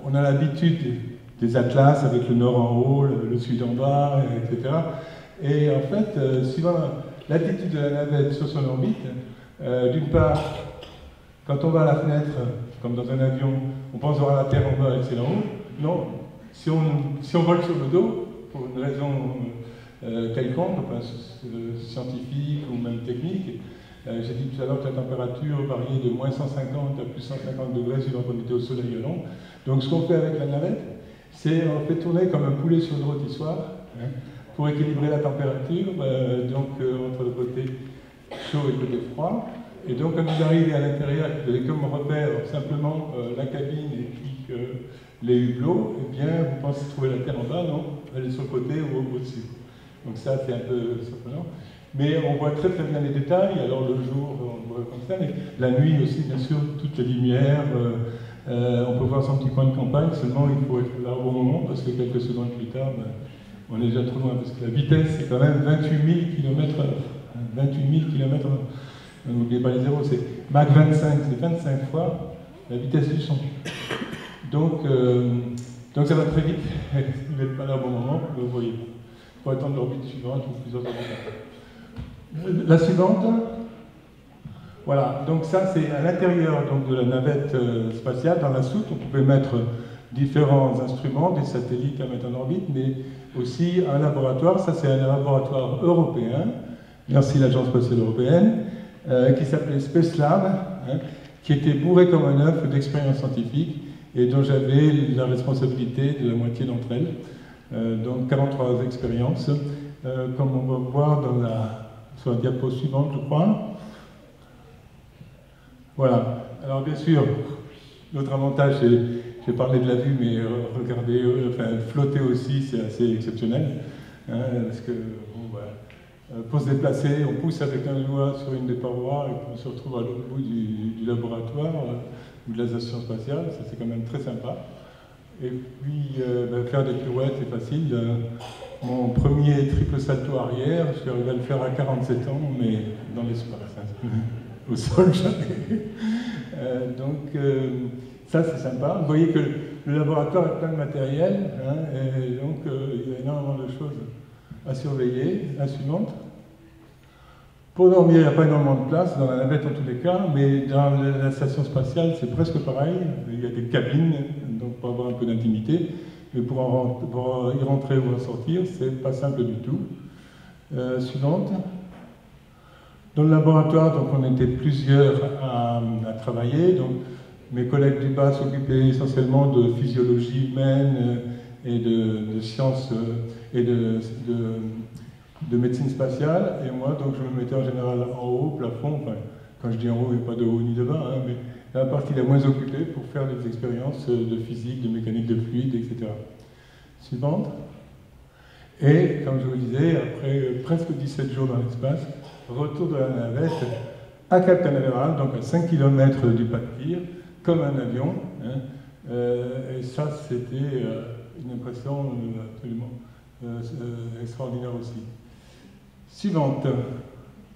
on a l'habitude des atlas avec le nord en haut, le sud en bas, etc. Et en fait, suivant l'attitude de la navette sur son orbite, d'une part, quand on va à la fenêtre, comme dans un avion, on pense voir la Terre en bas et c'est en haut. Non, si on vole sur le dos, pour une raison quelconque, enfin, scientifique ou même technique, j'ai dit tout à l'heure que la température variait de moins 150 à plus 150 degrés suivant qu'on était au soleil ou non. Donc ce qu'on fait avec la navette, c'est on fait tourner comme un poulet sur une rôtissoire, hein, pour équilibrer la température, entre le côté chaud et le côté froid. Et donc quand vous arrivez à l'intérieur, vous avez comme repère simplement la cabine et puis les hublots, eh bien vous pensez trouver la Terre en bas, non, elle est sur le côté ou au-dessus. Donc ça c'est un peu surprenant. Mais on voit très très bien les détails, alors le jour on voit comme ça, mais la nuit aussi bien sûr, toutes les lumières, on peut voir son petit coin de campagne, seulement il faut être là au bon moment parce que quelques secondes plus tard, on est déjà trop loin, parce que la vitesse c'est quand même 28 000 km/h. 28 000 km/h. N'oubliez pas les zéros, c'est Mach 25, c'est 25 fois la vitesse du son. Donc ça va très vite, vous n'êtes pas là au bon moment, vous le voyez. Il faut attendre l'orbite suivante ou plusieurs orbites. La suivante, voilà, donc ça c'est à l'intérieur de la navette spatiale, dans la soute, on pouvait mettre différents instruments, des satellites à mettre en orbite, mais aussi un laboratoire, ça c'est un laboratoire européen, merci l'Agence spatiale européenne, qui s'appelait Spacelab, hein, qui était bourré comme un œuf d'expériences scientifiques et dont j'avais la responsabilité de la moitié d'entre elles, donc 43 expériences, comme on va voir sur la diapo suivante, je crois. Voilà. Alors bien sûr, l'autre avantage, c'est, j'ai parlé de la vue, mais regardez, flotter aussi, c'est assez exceptionnel, hein, parce que pour se déplacer, on pousse avec un doigt sur une des parois et puis on se retrouve à l'autre bout du laboratoire ou de la station spatiale, ça c'est quand même très sympa. Et puis faire des pirouettes, c'est facile. Mon premier triple salto arrière, je suis arrivé à le faire à 47 ans, mais dans l'espace, hein. Au sol jamais. Ça c'est sympa. Vous voyez que le laboratoire est plein de matériel, hein, et donc il y a énormément de choses à surveiller. La suivante. Pour dormir, il n'y a pas énormément de place, dans la navette en tous les cas, mais dans la station spatiale, c'est presque pareil. Il y a des cabines, donc pour avoir un peu d'intimité, mais pour y rentrer ou en sortir, c'est pas simple du tout. Suivante. Dans le laboratoire, donc, on était plusieurs à travailler. Donc, mes collègues du bas s'occupaient essentiellement de physiologie humaine et de sciences et de médecine spatiale, et moi, donc, je me mettais en général en haut, au plafond, enfin, quand je dis en haut, il n'y a pas de haut ni de bas, hein, mais la partie la moins occupée pour faire des expériences de physique, de mécanique de fluide, etc. Suivante. Et, comme je vous disais, après presque 17 jours dans l'espace, retour de la navette à Cap Canaveral, donc à 5 km du pas de tir, comme un avion, hein, et ça, c'était une impression absolument extraordinaire aussi. Suivante.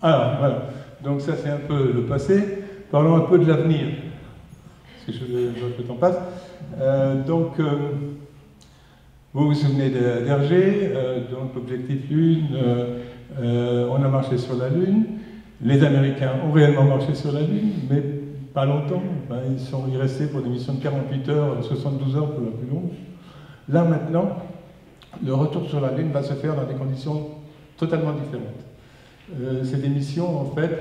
Alors, voilà. Donc ça, c'est un peu le passé. Parlons un peu de l'avenir. Parce que le temps passe. Vous vous souvenez d'Hergé, donc l'objectif Lune, on a marché sur la Lune. Les Américains ont réellement marché sur la Lune, mais pas longtemps. Ils sont restés pour des missions de 48 heures, 72 heures pour la plus longue. Là, maintenant, le retour sur la Lune va se faire dans des conditions totalement différentes. C'est des missions, en fait,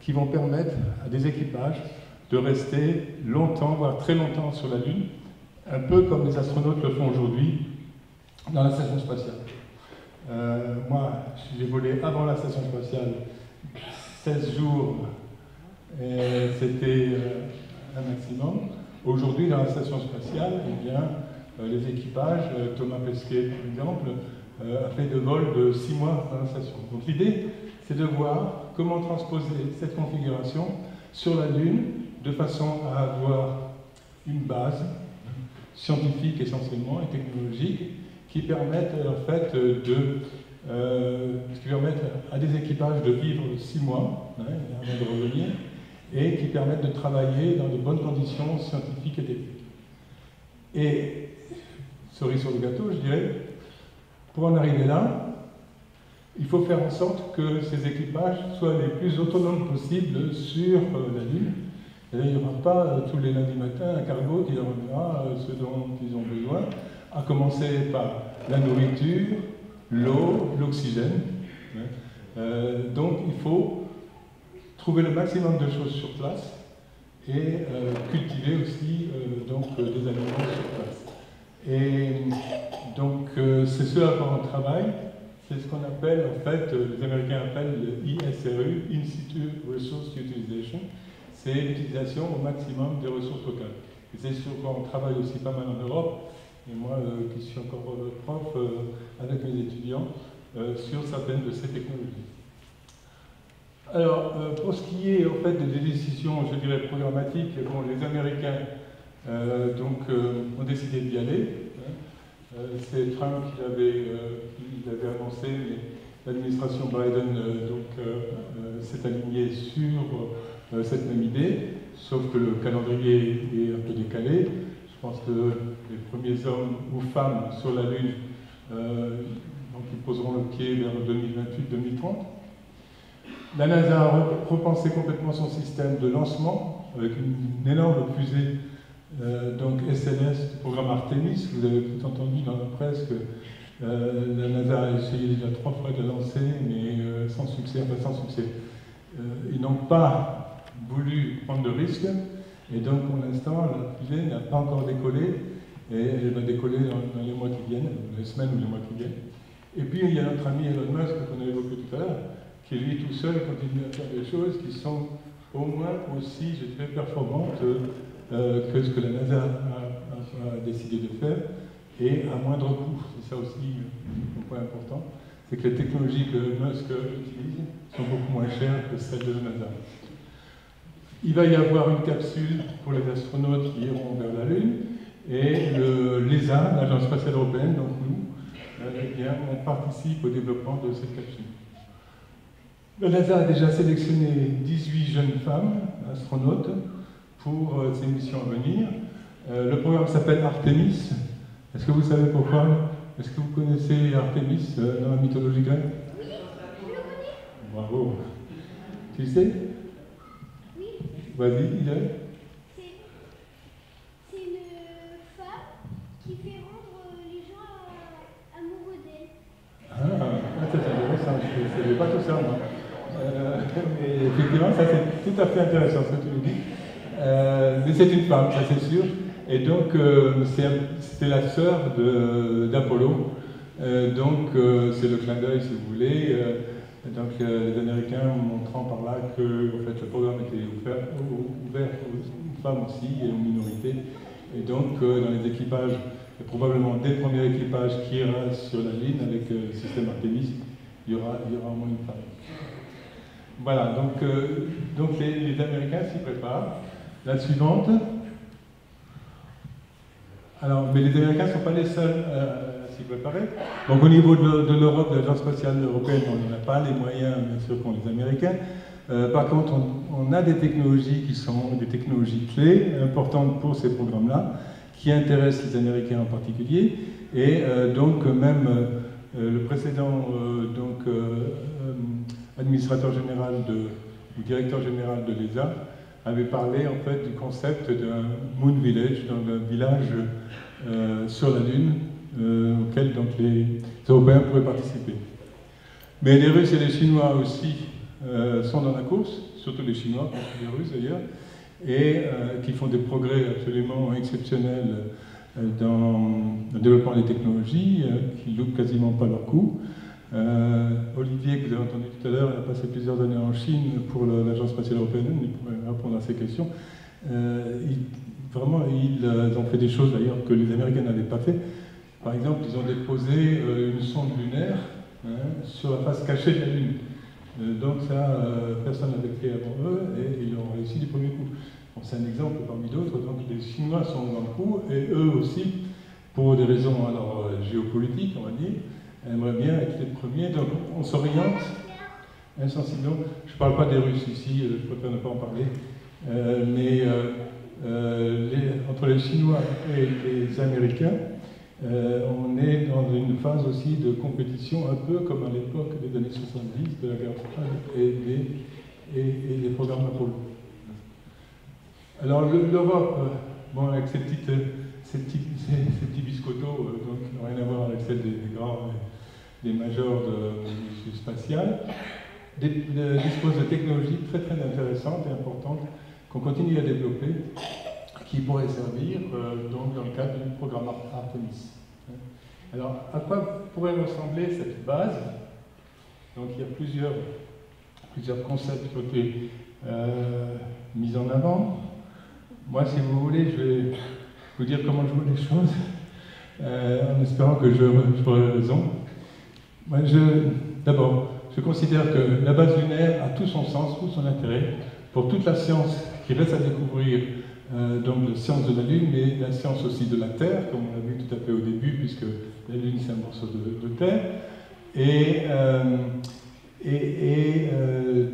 qui vont permettre à des équipages de rester longtemps, voire très longtemps sur la Lune, un peu comme les astronautes le font aujourd'hui dans la station spatiale. Moi, j'ai volé avant la station spatiale 16 jours, et c'était un maximum. Aujourd'hui, dans la station spatiale, eh bien, les équipages, Thomas Pesquet par exemple, a fait de vols de 6 mois dans la station. Donc l'idée, c'est de voir comment transposer cette configuration sur la Lune de façon à avoir une base scientifique essentiellement et technologique qui permettent en fait qui permettent à des équipages de vivre 6 mois avant de revenir et qui permettent de travailler dans de bonnes conditions scientifiques et techniques. Et cerise sur le gâteau, je dirais, pour en arriver là, il faut faire en sorte que ces équipages soient les plus autonomes possibles sur la Lune. Et là, il n'y aura pas tous les lundis matins un cargo qui leur donnera ce dont ils ont besoin, à commencer par la nourriture, l'eau, l'oxygène. Donc il faut trouver le maximum de choses sur place et cultiver aussi des aliments sur place. Et donc c'est ce à quoi on travaille. C'est ce qu'on appelle, en fait, les Américains appellent le ISRU, In Situ Resource Utilization. C'est l'utilisation au maximum des ressources locales. Et c'est sur quoi on travaille aussi pas mal en Europe, et moi qui suis encore prof avec mes étudiants, sur certaines de ces technologies. Alors, pour ce qui est en fait des décisions, je dirais, programmatiques, bon, les Américains ont décidé d'y aller. C'est Trump qui l'avait annoncé, mais l'administration Biden s'est alignée sur cette même idée, sauf que le calendrier est un peu décalé. Je pense que les premiers hommes ou femmes sur la Lune, ils poseront le pied vers 2028-2030. La NASA a repensé complètement son système de lancement avec une énorme fusée. Donc SLS, du programme Artemis, vous avez peut-être entendu dans la presse que la NASA a essayé déjà 3 fois de lancer, mais sans succès. Ils n'ont pas voulu prendre de risques, et donc pour l'instant, la fusée n'a pas encore décollé, et elle va décoller dans les mois qui viennent, les semaines ou les mois qui viennent. Et puis il y a notre ami Elon Musk qu'on a évoqué tout à l'heure, qui lui tout seul continue à faire des choses qui sont au moins aussi, je dirais, performantes que ce que la NASA a décidé de faire, et à moindre coût. C'est ça aussi un point important, c'est que les technologies que Musk utilise sont beaucoup moins chères que celles de la NASA. Il va y avoir une capsule pour les astronautes qui iront vers la Lune, et l'ESA, l'Agence spatiale européenne, donc nous, on participe au développement de cette capsule. La NASA a déjà sélectionné 18 jeunes femmes astronautes pour ces missions à venir. Le programme s'appelle Artemis. Est-ce que vous savez pourquoi? Est-ce que vous connaissez Artemis dans la mythologie grecque? Oui, je le connais. Bravo. Tu le sais? Oui. Vas-y, dis-le. C'est une femme qui fait rendre les gens amoureux d'elle. Ah, c'est intéressant. Je ne savais pas tout ça, moi. Mais effectivement, ça c'est tout à fait intéressant ce que tu nous dis. Mais c'est une femme, ça c'est sûr. Et donc, c'était la sœur d'Apollo. C'est le clin d'œil, si vous voulez. Les Américains montrant par là que en fait, le programme était ouvert aux femmes aussi et aux minorités. Et donc, dans les équipages, et probablement dès le premier équipage qui ira sur la Lune avec le système Artemis, il y aura au moins une femme. Voilà, donc les Américains s'y préparent. La suivante. Alors, mais les Américains ne sont pas les seuls à s'y préparer. Donc au niveau de l'Europe, de l'Agence spatiale européenne, on n'a pas les moyens, bien sûr, qu'ont les Américains. Par contre, on a des technologies qui sont des technologies clés, importantes pour ces programmes-là, qui intéressent les Américains en particulier. Et donc même le précédent administrateur général ou directeur général de l'ESA avait parlé en fait du concept d'un Moon Village, donc un village sur la Lune, auquel donc les Européens pourraient participer. Mais les Russes et les Chinois aussi sont dans la course, surtout les Chinois, pas les Russes d'ailleurs, et qui font des progrès absolument exceptionnels dans le développement des technologies, qui ne loupent quasiment pas leur coup. Olivier, que vous avez entendu tout à l'heure, il a passé plusieurs années en Chine pour l'Agence spatiale européenne, il pourrait répondre à ces questions. Vraiment, ils ont fait des choses d'ailleurs que les Américains n'avaient pas fait. Par exemple, ils ont déposé une sonde lunaire sur la face cachée de la Lune. Donc ça, personne n'avait fait avant eux, et ils ont réussi du premier coup. Bon, c'est un exemple parmi d'autres, donc les Chinois sont dans le coup, et eux aussi, pour des raisons alors, géopolitiques, on va dire, aimeraient bien être les premiers. Donc on s'oriente insensiblement. Je ne parle pas des Russes ici, je préfère ne pas en parler, mais entre les Chinois et les Américains, on est dans une phase aussi de compétition, un peu comme à l'époque des années 70, de la guerre froide et des programmes Apollo. Alors l'Europe, bon, avec ces petits biscottos, donc qui n'ont rien à voir avec celles des grands, des majors du spatial, dispose de technologies très très intéressantes et importantes qu'on continue à développer, qui pourraient servir donc dans le cadre du programme Artemis. Alors, à quoi pourrait ressembler cette base? Donc, il y a plusieurs concepts qui ont été mis en avant. Moi, si vous voulez, je vais vous dire comment je vois les choses, en espérant que j'aurai raison. Moi, d'abord, je considère que la base lunaire a tout son sens, tout son intérêt, pour toute la science qui reste à découvrir, donc la science de la Lune, mais la science aussi de la Terre, comme on l'a vu tout à fait au début, puisque la Lune c'est un morceau de Terre.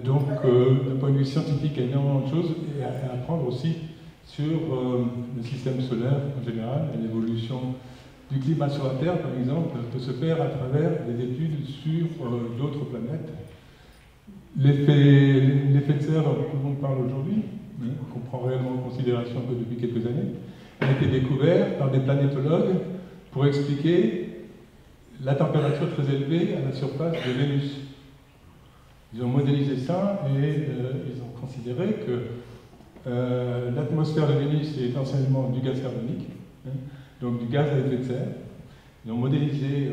Donc, d'un point de vue scientifique, il y a énormément de choses à apprendre aussi sur le système solaire en général, et l'évolution du climat sur la Terre, par exemple, peut se faire à travers des études sur d'autres planètes. L'effet de serre dont tout le monde parle aujourd'hui, qu'on prend réellement en considération un peu depuis quelques années, a été découvert par des planétologues pour expliquer la température très élevée à la surface de Vénus. Ils ont modélisé ça et ils ont considéré que l'atmosphère de Vénus est essentiellement du gaz carbonique, donc du gaz à effet de serre. Ils ont modélisé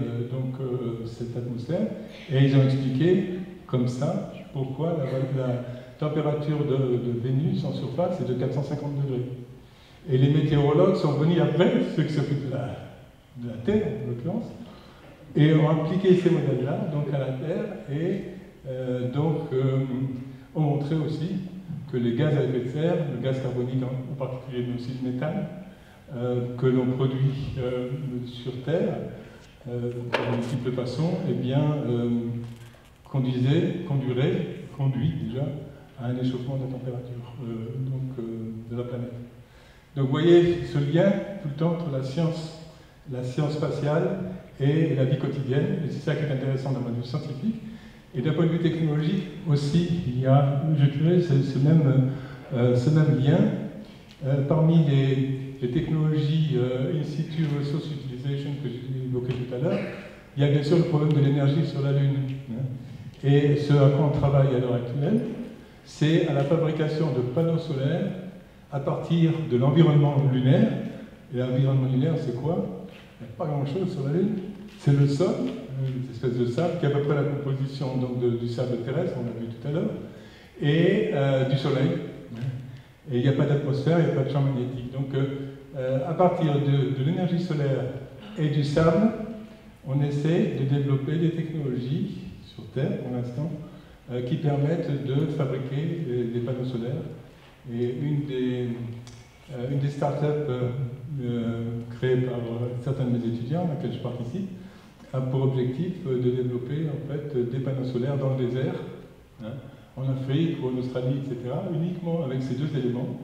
cette atmosphère et ils ont expliqué comme ça pourquoi la température de Vénus en surface est de 450 degrés. Et les météorologues sont venus après, ceux qui s'occupent de la Terre en l'occurrence, et ont appliqué ces modèles-là donc à la Terre et ont montré aussi que les gaz à effet de serre, le gaz carbonique en particulier, mais aussi le méthane, que l'on produit sur Terre, de multiples façons, eh bien, conduit déjà à un échauffement de la température de la planète. Donc vous voyez ce lien tout le temps entre la science spatiale et la vie quotidienne, et c'est ça qui est intéressant d'un point de vue scientifique. Et d'un point de vue technologique aussi, il y a, je dirais, ce même lien. Parmi les technologies in situ resource utilization que j'ai évoqué tout à l'heure, il y a bien sûr le problème de l'énergie sur la Lune. Et ce à quoi on travaille à l'heure actuelle, c'est à la fabrication de panneaux solaires à partir de l'environnement lunaire. Et l'environnement lunaire, c'est quoi? Il n'y a pas grand-chose sur la Lune. C'est le sol, une espèce de sable, qui est à peu près la composition donc, du sable terrestre, on l'a vu tout à l'heure, et du Soleil. Et il n'y a pas d'atmosphère, il n'y a pas de champ magnétique. Donc, à partir de l'énergie solaire et du sable, on essaie de développer des technologies sur Terre, pour l'instant, qui permettent de fabriquer des panneaux solaires. Et une des startups créé par certains de mes étudiants, à laquelle je participe, a pour objectif de développer en fait, des panneaux solaires dans le désert, hein, en Afrique ou en Australie, etc., uniquement avec ces deux éléments.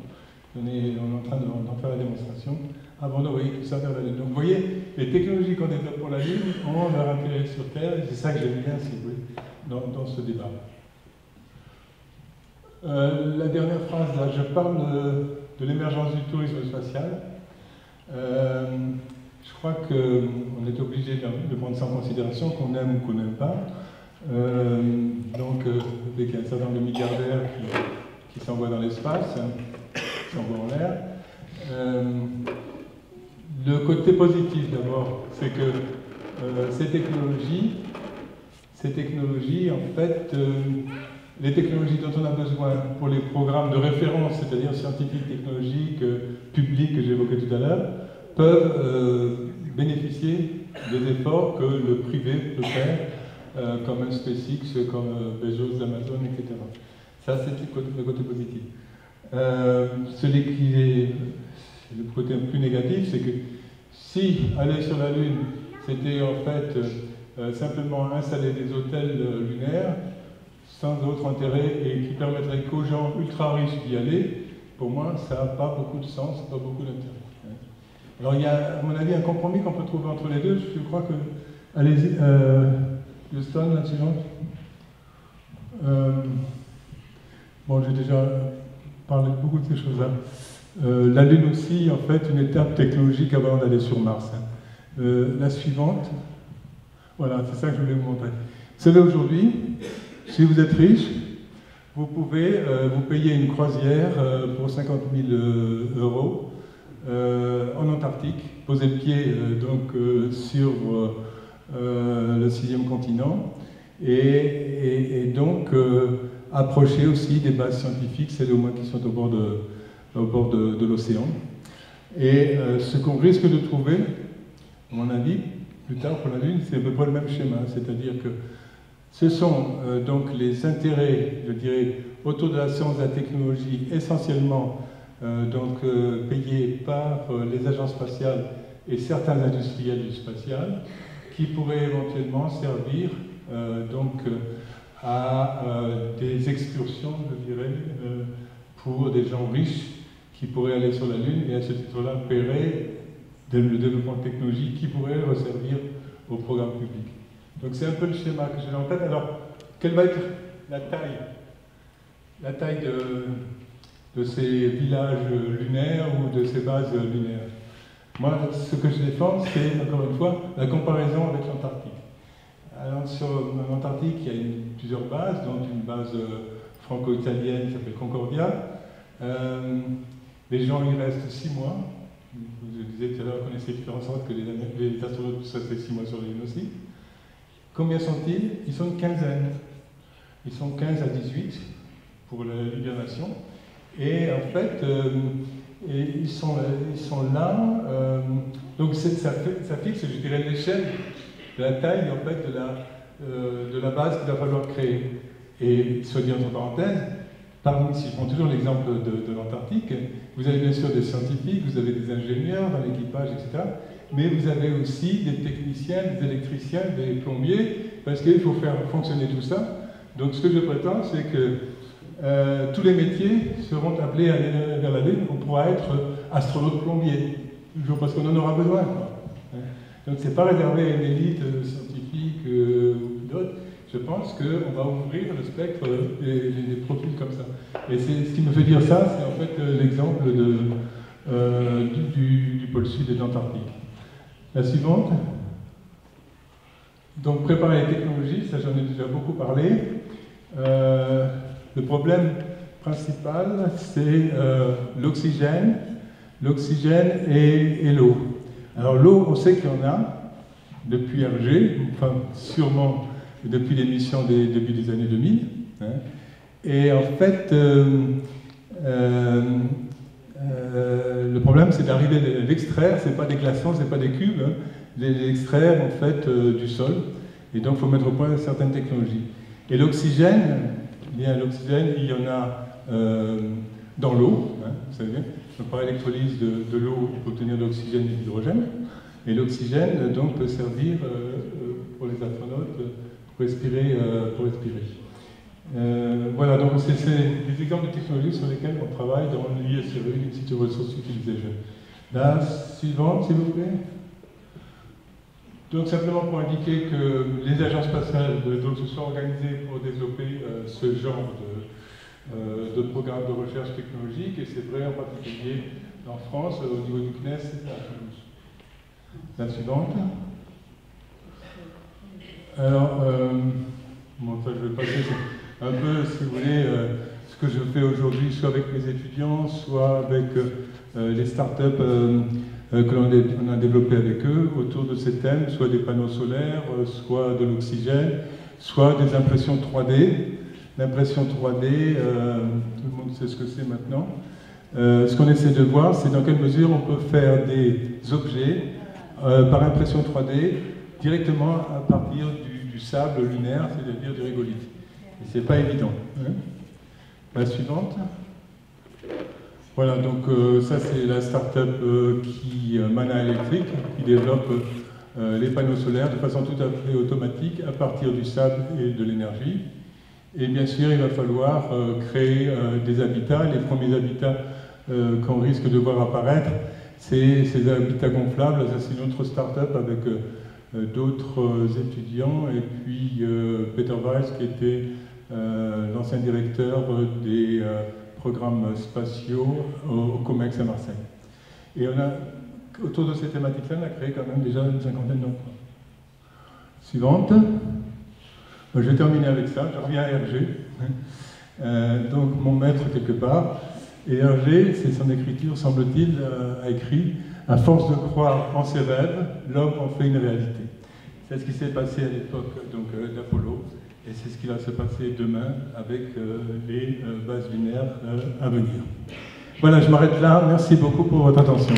On est en train d'en faire la démonstration avant d'envoyer tout ça vers la Lune. Donc vous voyez, les technologies qu'on développe pour la Lune ont leur intérêt sur Terre, et c'est ça que j'aime bien, si vous voulez, dans ce débat. La dernière phrase, là, je parle de l'émergence du tourisme spatial. Je crois qu'on est obligé de prendre ça en considération, qu'on aime ou qu'on n'aime pas. Donc, avec un certain nombre de milliardaires qui s'envoient dans l'espace, qui s'envoient en l'air. Le côté positif, d'abord, c'est que ces technologies, en fait, les technologies dont on a besoin pour les programmes de référence, c'est-à-dire scientifiques, technologiques, publics que j'évoquais tout à l'heure, peuvent bénéficier des efforts que le privé peut faire, comme un SpaceX, comme Bezos d'Amazon, etc. Ça, c'est le côté positif. Celui qui est le côté plus négatif, c'est que si aller sur la Lune, c'était en fait simplement installer des hôtels lunaires, sans autre intérêt et qui permettrait qu'aux gens ultra riches d'y aller, pour moi, ça n'a pas beaucoup de sens, pas beaucoup d'intérêt. Alors il y a, à mon avis, un compromis qu'on peut trouver entre les deux. Je crois que... Allez-y, Houston, la suivante. Bon, j'ai déjà parlé de beaucoup de ces choses-là. La Lune aussi, en fait, une étape technologique avant d'aller sur Mars. La suivante. Voilà, c'est ça que je voulais vous montrer. Vous savez, aujourd'hui, si vous êtes riche, vous pouvez vous payer une croisière pour 50 000 euros en Antarctique, poser le pied sur le 6e continent et donc approcher aussi des bases scientifiques, celles au moins qui sont au bord de l'océan. Et ce qu'on risque de trouver, à mon avis, plus tard pour la Lune, c'est à peu près le même schéma, c'est-à-dire que ce sont donc les intérêts, je dirais, autour de la science et de la technologie, essentiellement payés par les agences spatiales et certains industriels du spatial, qui pourraient éventuellement servir à des excursions, je dirais, pour des gens riches qui pourraient aller sur la Lune et à ce titre-là paieraient le développement de technologies qui pourraient resservir au programme public. Donc c'est un peu le schéma que j'ai en tête. Alors, quelle va être la taille de ces villages lunaires ou de ces bases lunaires? Moi, ce que je défends, c'est, encore une fois, la comparaison avec l'Antarctique. Alors, en Antarctique, il y a plusieurs bases, dont une base franco-italienne qui s'appelle Concordia. Les gens y restent 6 mois. Je disais tout à l'heure qu'on essayait de faire en sorte que les astronautes restaient 6 mois sur la Lune aussi. Combien sont-ils? Ils sont une quinzaine. Ils sont 15 à 18 pour l'hibernation. Et en fait, ils sont là. Donc ça fixe, je dirais, l'échelle de la taille en fait, de la base qu'il va falloir créer. Et soit dit entre parenthèses, si je prends toujours l'exemple de l'Antarctique, vous avez bien sûr des scientifiques, vous avez des ingénieurs dans l'équipage, etc. Mais vous avez aussi des techniciens, des électriciens, des plombiers, parce qu'il faut faire fonctionner tout ça. Donc ce que je prétends, c'est que tous les métiers seront appelés à aller vers la Lune. On pourra être astronaute plombier, toujours parce qu'on en aura besoin. Donc c'est pas réservé à une élite scientifique ou d'autres. Je pense qu'on va ouvrir le spectre des profils comme ça. Et ce qui me fait dire ça, c'est en fait l'exemple du pôle sud et de l'Antarctique. La suivante. Donc préparer les technologies, ça j'en ai déjà beaucoup parlé. Le problème principal, c'est l'oxygène et l'eau. Alors l'eau, on sait qu'il y en a depuis Hergé, enfin sûrement depuis l'émission des débuts des années 2000. Hein. Et en fait, le problème, c'est d'arriver à l'extraire, c'est pas des glaçons, c'est pas des cubes, hein, l'extraire en fait du sol. Et donc, il faut mettre au point certaines technologies. Et l'oxygène, il y en a dans l'eau, hein, vous savez. Donc, par électrolyse de l'eau, il faut obtenir de l'oxygène et de l'hydrogène. Et l'oxygène, donc, peut servir pour les astronautes pour respirer. Voilà, donc c'est des exemples de technologies sur lesquelles on travaille dans l'ISRE, l'Institute of Resource Utilization. La suivante, s'il vous plaît. Donc simplement pour indiquer que les agences spatiales se sont organisées pour développer ce genre de programme de recherche technologique, et c'est vrai en particulier en France, au niveau du CNES et à Toulouse. La suivante. Alors, bon, ça je vais passer un peu, si vous voulez, ce que je fais aujourd'hui, soit avec mes étudiants, soit avec les startups que l'on a développé avec eux autour de ces thèmes, soit des panneaux solaires, soit de l'oxygène, soit des impressions 3D. L'impression 3D, tout le monde sait ce que c'est maintenant. Ce qu'on essaie de voir, c'est dans quelle mesure on peut faire des objets par impression 3D directement à partir du sable lunaire, c'est-à-dire du régolithe. Et c'est pas évident. Hein. La suivante. Voilà, donc ça c'est la start-up Mana Electric, qui développe les panneaux solaires de façon tout à fait automatique à partir du sable et de l'énergie. Et bien sûr, il va falloir créer des habitats. Les premiers habitats qu'on risque de voir apparaître, c'est ces habitats gonflables. Ça, c'est une autre start-up avec d'autres étudiants. Et puis Peter Weiss, qui était l'ancien directeur des programmes spatiaux au COMEX à Marseille. Et autour de ces thématiques-là, on a créé quand même déjà une cinquantaine d'emplois. Suivante. Je vais terminer avec ça, je reviens à Hergé. Donc mon maître quelque part. Et Hergé, c'est son écriture, semble-t-il, a écrit « À force de croire en ses rêves, l'homme en fait une réalité ». C'est ce qui s'est passé à l'époque d'Apollo, et c'est ce qui va se passer demain avec les bases lunaires à venir. Voilà, je m'arrête là. Merci beaucoup pour votre attention.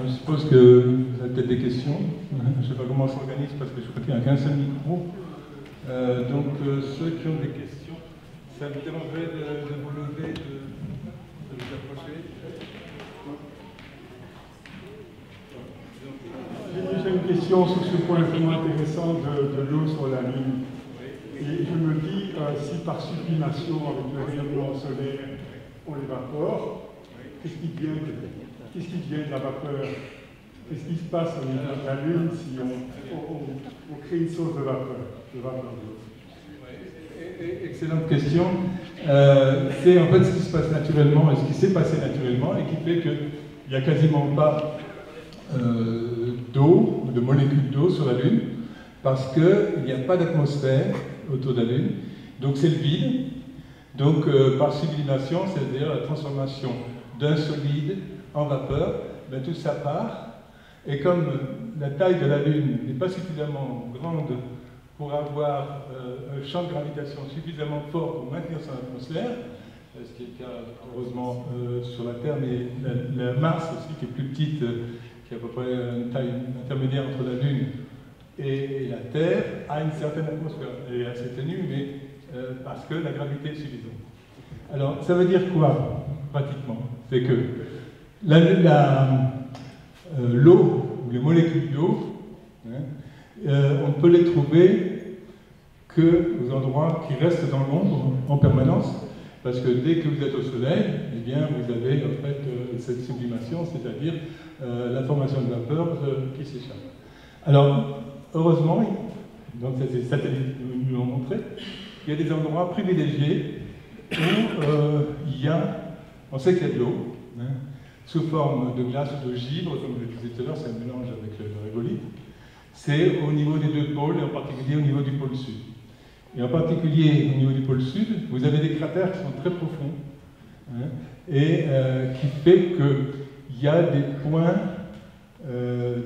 Je suppose que vous avez peut-être des questions. Je ne sais pas comment on s'organise parce que je crois qu'il n'y a qu'un seul micro. Donc ceux qui ont des questions, ça vous dérangerait de vous lever, de vous approcher? J'ai une question sur ce point vraiment intéressant de l'eau sur la Lune. Et je me dis, si par sublimation avec le rayonnement solaire on l'évapore, qu'est-ce qui devient de la vapeur? Qu'est-ce qui se passe au niveau de la Lune si on crée une source de vapeur d'eau? Excellente question. C'est en fait ce qui se passe naturellement et ce qui s'est passé naturellement et qui fait qu'il n'y a quasiment pas d'eau, de molécules d'eau sur la Lune parce qu'il n'y a pas d'atmosphère autour de la Lune. Donc c'est le vide. Donc par sublimation, c'est-à-dire la transformation d'un solide en vapeur, ben, tout ça part. Et comme la taille de la Lune n'est pas suffisamment grande pour avoir un champ de gravitation suffisamment fort pour maintenir son atmosphère, ce qui est le cas heureusement sur la Terre, mais la Mars aussi qui est plus petite, qui a à peu près une taille intermédiaire entre la Lune et la Terre, a une certaine atmosphère. Elle est assez ténue, mais parce que la gravité est suffisante. Alors ça veut dire quoi, pratiquement? C'est que l'eau, ou les molécules d'eau, on ne peut les trouver qu'aux endroits qui restent dans l'ombre en permanence, parce que dès que vous êtes au soleil, eh bien, vous avez en fait cette sublimation, c'est-à-dire la formation de vapeur qui s'échappe. Alors, heureusement, donc ces satellites nous l'ont montré, il y a des endroits privilégiés où on sait qu'il y a de l'eau, sous forme de glace ou de givre, comme je le disais tout à l'heure, c'est un mélange avec le régolithe. C'est au niveau des deux pôles, et en particulier au niveau du pôle sud. Et en particulier au niveau du pôle sud, vous avez des cratères qui sont très profonds, et qui fait qu'il y a des points.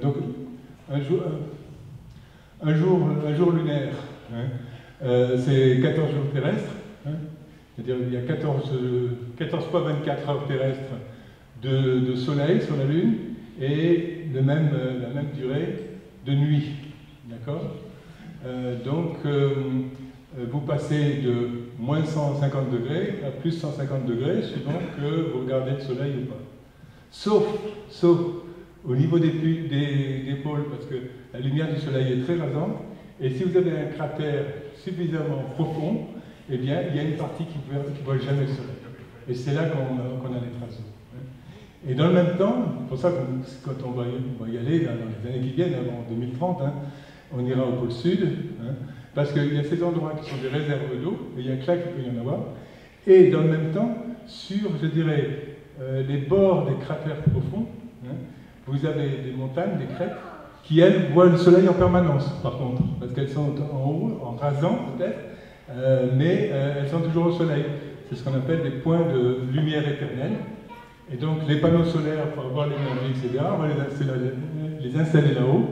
Donc, un jour lunaire, c'est 14 jours terrestres, c'est-à-dire il y a 14 fois 24 heures terrestres de soleil sur la Lune et la même durée de nuit. D'accord? Donc, vous passez de moins 150 degrés à plus 150 degrés, suivant que vous regardez le soleil ou pas. Sauf au niveau des pôles, parce que la lumière du soleil est très rasante, et si vous avez un cratère suffisamment profond, eh bien, il y a une partie qui ne voit jamais le soleil. Et c'est là qu'on a les traces d'eau. Et dans le même temps, c'est pour ça que quand on va y aller dans les années qui viennent, avant 2030, hein, on ira au pôle sud, hein, parce qu'il y a ces endroits qui sont des réserves d'eau, et il y a que là qu'il peut y en avoir. Et dans le même temps, sur, je dirais, les bords des cratères profonds, hein, vous avez des montagnes, des crêtes, qui, elles, voient le soleil en permanence, par contre, parce qu'elles sont en haut, en rasant peut-être, mais elles sont toujours au soleil. C'est ce qu'on appelle des points de lumière éternelle. Et donc, les panneaux solaires, pour avoir l'énergie, etc., on va les installer là-haut,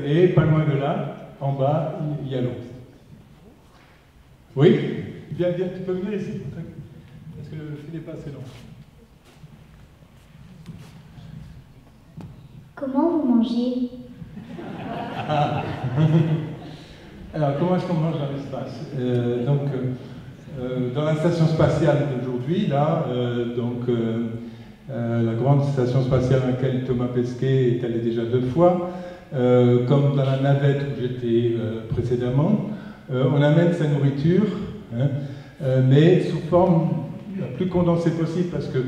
et pas loin de là, en bas, il y a l'eau. Oui? Viens, tu peux venir ici, parce que le fil n'est pas assez long. Comment vous mangez? Alors, comment est-ce qu'on mange dans l'espace? Dans la station spatiale d'aujourd'hui, là, la grande station spatiale dans laquelle Thomas Pesquet est allé déjà 2 fois, comme dans la navette où j'étais précédemment, on amène sa nourriture, hein, mais sous forme la plus condensée possible, parce que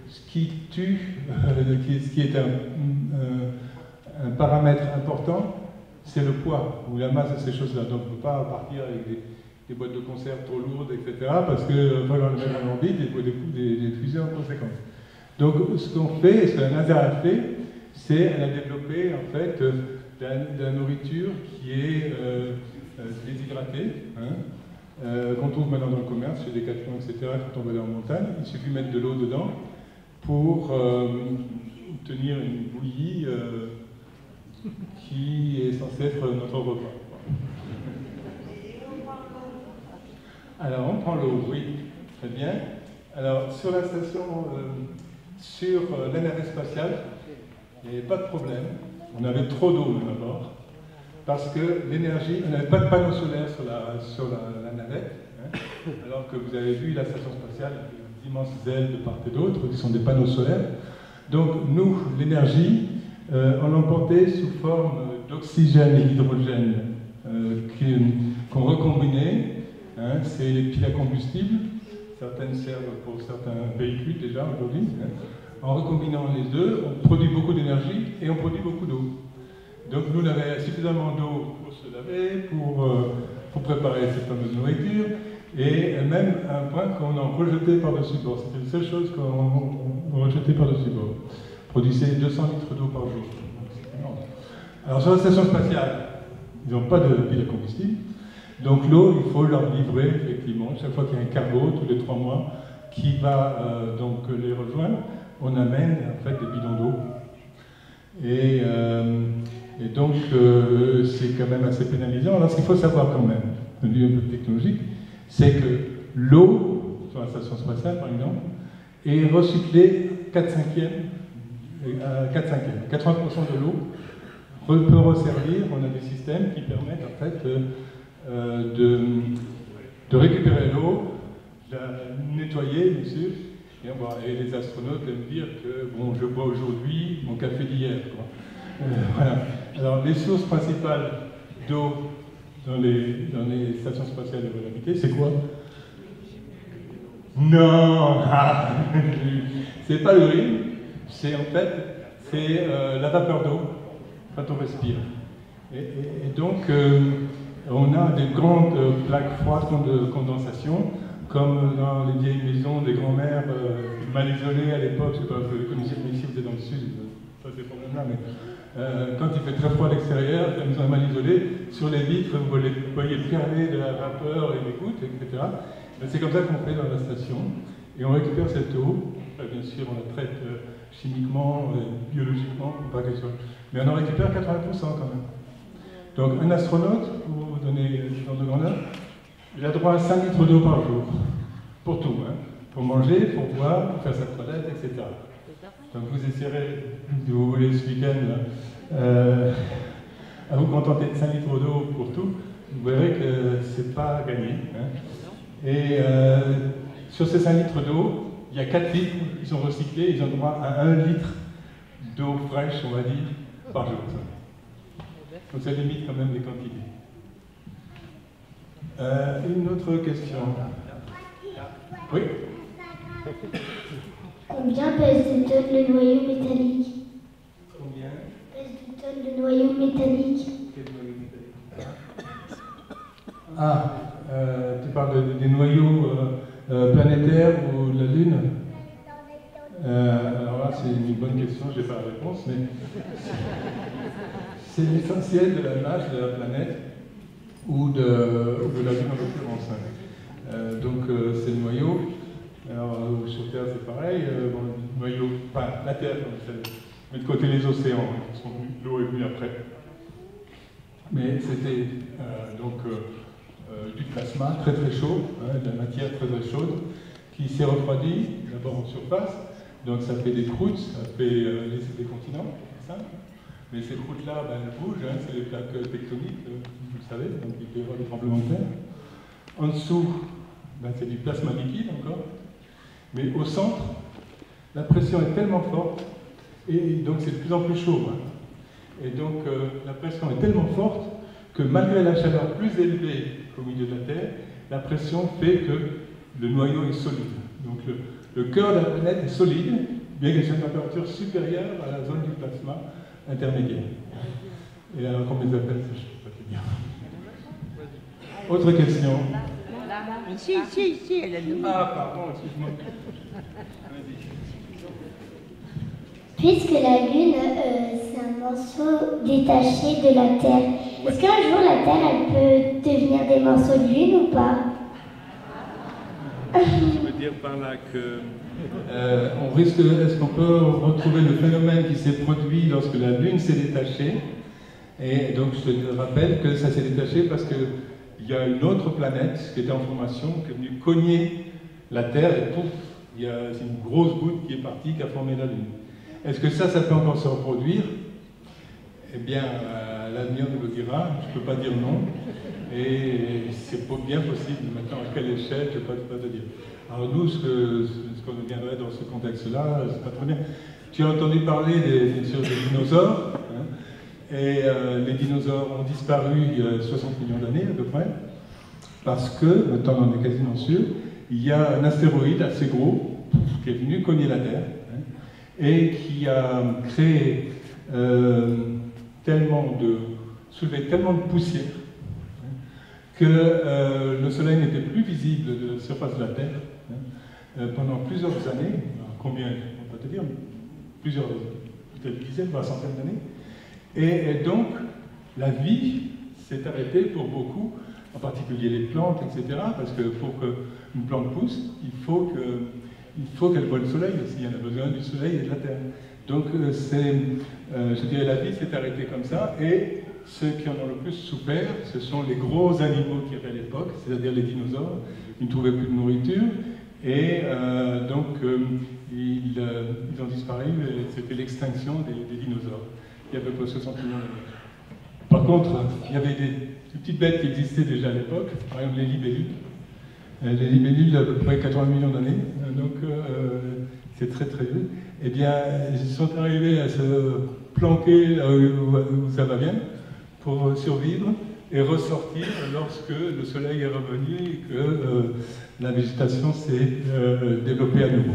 ce qui tue, ce qui est un paramètre important, c'est le poids ou la masse de ces choses-là. Donc on ne peut pas partir avec des boîtes de conserve trop lourdes, etc., parce qu'il va falloir le mettre en orbite et il faut des fusées en conséquence. Donc ce qu'on fait, ce que la NASA a fait, c'est elle a développé en fait de la nourriture qui est déshydratée, hein, qu'on trouve maintenant dans le commerce, chez Decathlon, etc., quand on va aller en montagne. Il suffit de mettre de l'eau dedans pour obtenir une bouillie qui est censée être notre repas. Alors, on prend l'eau, oui, très bien. Alors, sur la station, sur la navette spatiale, il n'y avait pas de problème. On avait trop d'eau d'abord, parce que l'énergie, on n'avait pas de panneaux solaires sur la navette, hein, alors que vous avez vu la station spatiale, d'immenses ailes de part et d'autre, qui sont des panneaux solaires. Donc, nous, l'énergie, on l'emportait sous forme d'oxygène et d'hydrogène qu'on recombinait. Hein, c'est les piles à combustible, certaines servent pour certains véhicules déjà aujourd'hui. Hein. En recombinant les deux, on produit beaucoup d'énergie et on produit beaucoup d'eau. Donc nous, on avait suffisamment d'eau pour se laver, pour préparer cette fameuse nourriture, et même à un point qu'on en rejetait par-dessus bord. C'était la seule chose qu'on rejetait par-dessus bord. On produisait 200 litres d'eau par jour. Alors sur la station spatiale, ils n'ont pas de pile à combustible. Donc l'eau, il faut leur livrer, effectivement, chaque fois qu'il y a un cargo, tous les 3 mois, qui va donc les rejoindre, on amène en fait des bidons d'eau. Et donc c'est quand même assez pénalisant. Alors ce qu'il faut savoir quand même, d'un lieu un peu technologique, c'est que l'eau, sur la station spatiale par exemple, est recyclée 4/5e. 80% de l'eau peut resservir. On a des systèmes qui permettent en fait de récupérer l'eau, de la nettoyer, bien sûr, et les astronautes aiment dire que bon, je bois aujourd'hui mon café d'hier. Voilà. Alors, les sources principales d'eau dans les stations spatiales de volabilité, c'est quoi? Non, c'est pas l'urine, c'est en fait la vapeur d'eau quand on respire. Et donc, on a des grandes plaques froides de condensation, comme dans les vieilles maisons des grands-mères mal isolées à l'époque. Je ne sais pas si vous connaissez, mais ici vous êtes dans le sud, pas ces problèmes-là, mais quand il fait très froid à l'extérieur, la maison est mal isolée, sur les vitres, vous voyez perler de la vapeur et des gouttes, etc. C'est comme ça qu'on fait dans la station, et on récupère cette eau. Bien sûr, on la traite chimiquement, biologiquement, pas quelque chose, mais on en récupère 80% quand même. Donc un astronaute, pour vous donner l'ordre de grandeur, il a droit à 5 litres d'eau par jour, pour tout, hein, pour manger, pour boire, pour faire sa toilette, etc. Donc vous essayerez, si vous voulez, ce week-end, à vous contenter de 5 litres d'eau pour tout. Vous verrez que c'est pas gagné. Hein. Et sur ces 5 litres d'eau, il y a 4 litres qui sont recyclés, ils ont droit à 1 litre d'eau fraîche, on va dire, par jour. Donc ça limite quand même les quantités. Une autre question. Oui? Combien pèse de tonnes le noyau métallique? Combien Pèse de tonnes le noyau métallique? Quel noyau métallique? Ah, tu parles des noyaux planétaires ou de la Lune? Alors là, c'est une bonne question, je n'ai pas la réponse, mais c'est l'essentiel de la masse de la planète ou de la Lune en l'occurrence. Donc c'est le noyau. Alors sur Terre c'est pareil, bon, le noyau, enfin la Terre, mais de côté les océans, l'eau est venue après. Mais c'était donc du plasma très très chaud, hein, de la matière très très chaude, qui s'est refroidie d'abord en surface, donc ça fait des croûtes, ça fait des continents, c'est simple. Mais ces croûtes-là, ben, elles bougent, hein, c'est les plaques tectoniques, vous le savez, donc il peut y avoir des tremblements de terre. En dessous, ben, c'est du plasma liquide encore. Mais au centre, la pression est tellement forte, et donc c'est de plus en plus chaud. Hein. Et donc la pression est tellement forte que malgré la chaleur plus élevée qu'au milieu de la Terre, la pression fait que le noyau est solide. Donc le cœur de la planète est solide, bien qu'il y ait une température supérieure à la zone du plasma intermédiaire. Et alors qu'on les appelle, je ne sais pas te dire. Autre question. Ici, elle a dit. Ah, pardon, excuse-moi. Puisque la Lune, c'est un morceau détaché de la Terre, est-ce qu'un jour la Terre, elle peut devenir des morceaux de Lune ou pas? Je veux dire par là que on risque, est-ce qu'on peut retrouver le phénomène qui s'est produit lorsque la Lune s'est détachée? Et donc je te rappelle que ça s'est détaché parce qu'il y a une autre planète qui était en formation, qui est venue cogner la Terre et pouf, il y a une grosse goutte qui est partie, qui a formé la Lune. Est-ce que ça peut encore se reproduire? Eh bien, l'avenir nous le dira, je ne peux pas dire non. Et c'est bien possible. Maintenant, à quelle échelle, je ne peux pas te dire. Alors nous, ce qu'on deviendrait dans ce contexte-là, c'est pas très bien. Tu as entendu parler bien sûr, des dinosaures, hein, et les dinosaures ont disparu il y a 60 millions d'années à peu près, parce que, maintenant on en est quasiment sûr, il y a un astéroïde assez gros qui est venu cogner la Terre, hein, et qui a créé soulevé tellement de poussière que le Soleil n'était plus visible de la surface de la Terre pendant plusieurs années. Combien, on va te dire, plusieurs, peut-être dizaines, voire centaines d'années. Et donc, la vie s'est arrêtée pour beaucoup, en particulier les plantes, etc. Parce que pour qu'une plante pousse, il faut qu'elle voie le Soleil aussi. Il y en a besoin du Soleil et de la Terre. Donc, je dirais, la vie s'est arrêtée comme ça. Et ceux qui en ont le plus souffert, ce sont les gros animaux qu'il y avait à l'époque, c'est-à-dire les dinosaures. Ils ne trouvaient plus de nourriture. Et donc, ils ont disparu. C'était l'extinction des dinosaures. Il y a à peu près 60 millions d'années. Par contre, il y avait des petites bêtes qui existaient déjà à l'époque, par exemple les libellules. Les libellules, il y a à peu près 80 millions d'années, donc c'est très très vieux. Eh bien, ils sont arrivés à se planquer là où ça va bien pour survivre et ressortir lorsque le soleil est revenu et que la végétation s'est développée à nouveau.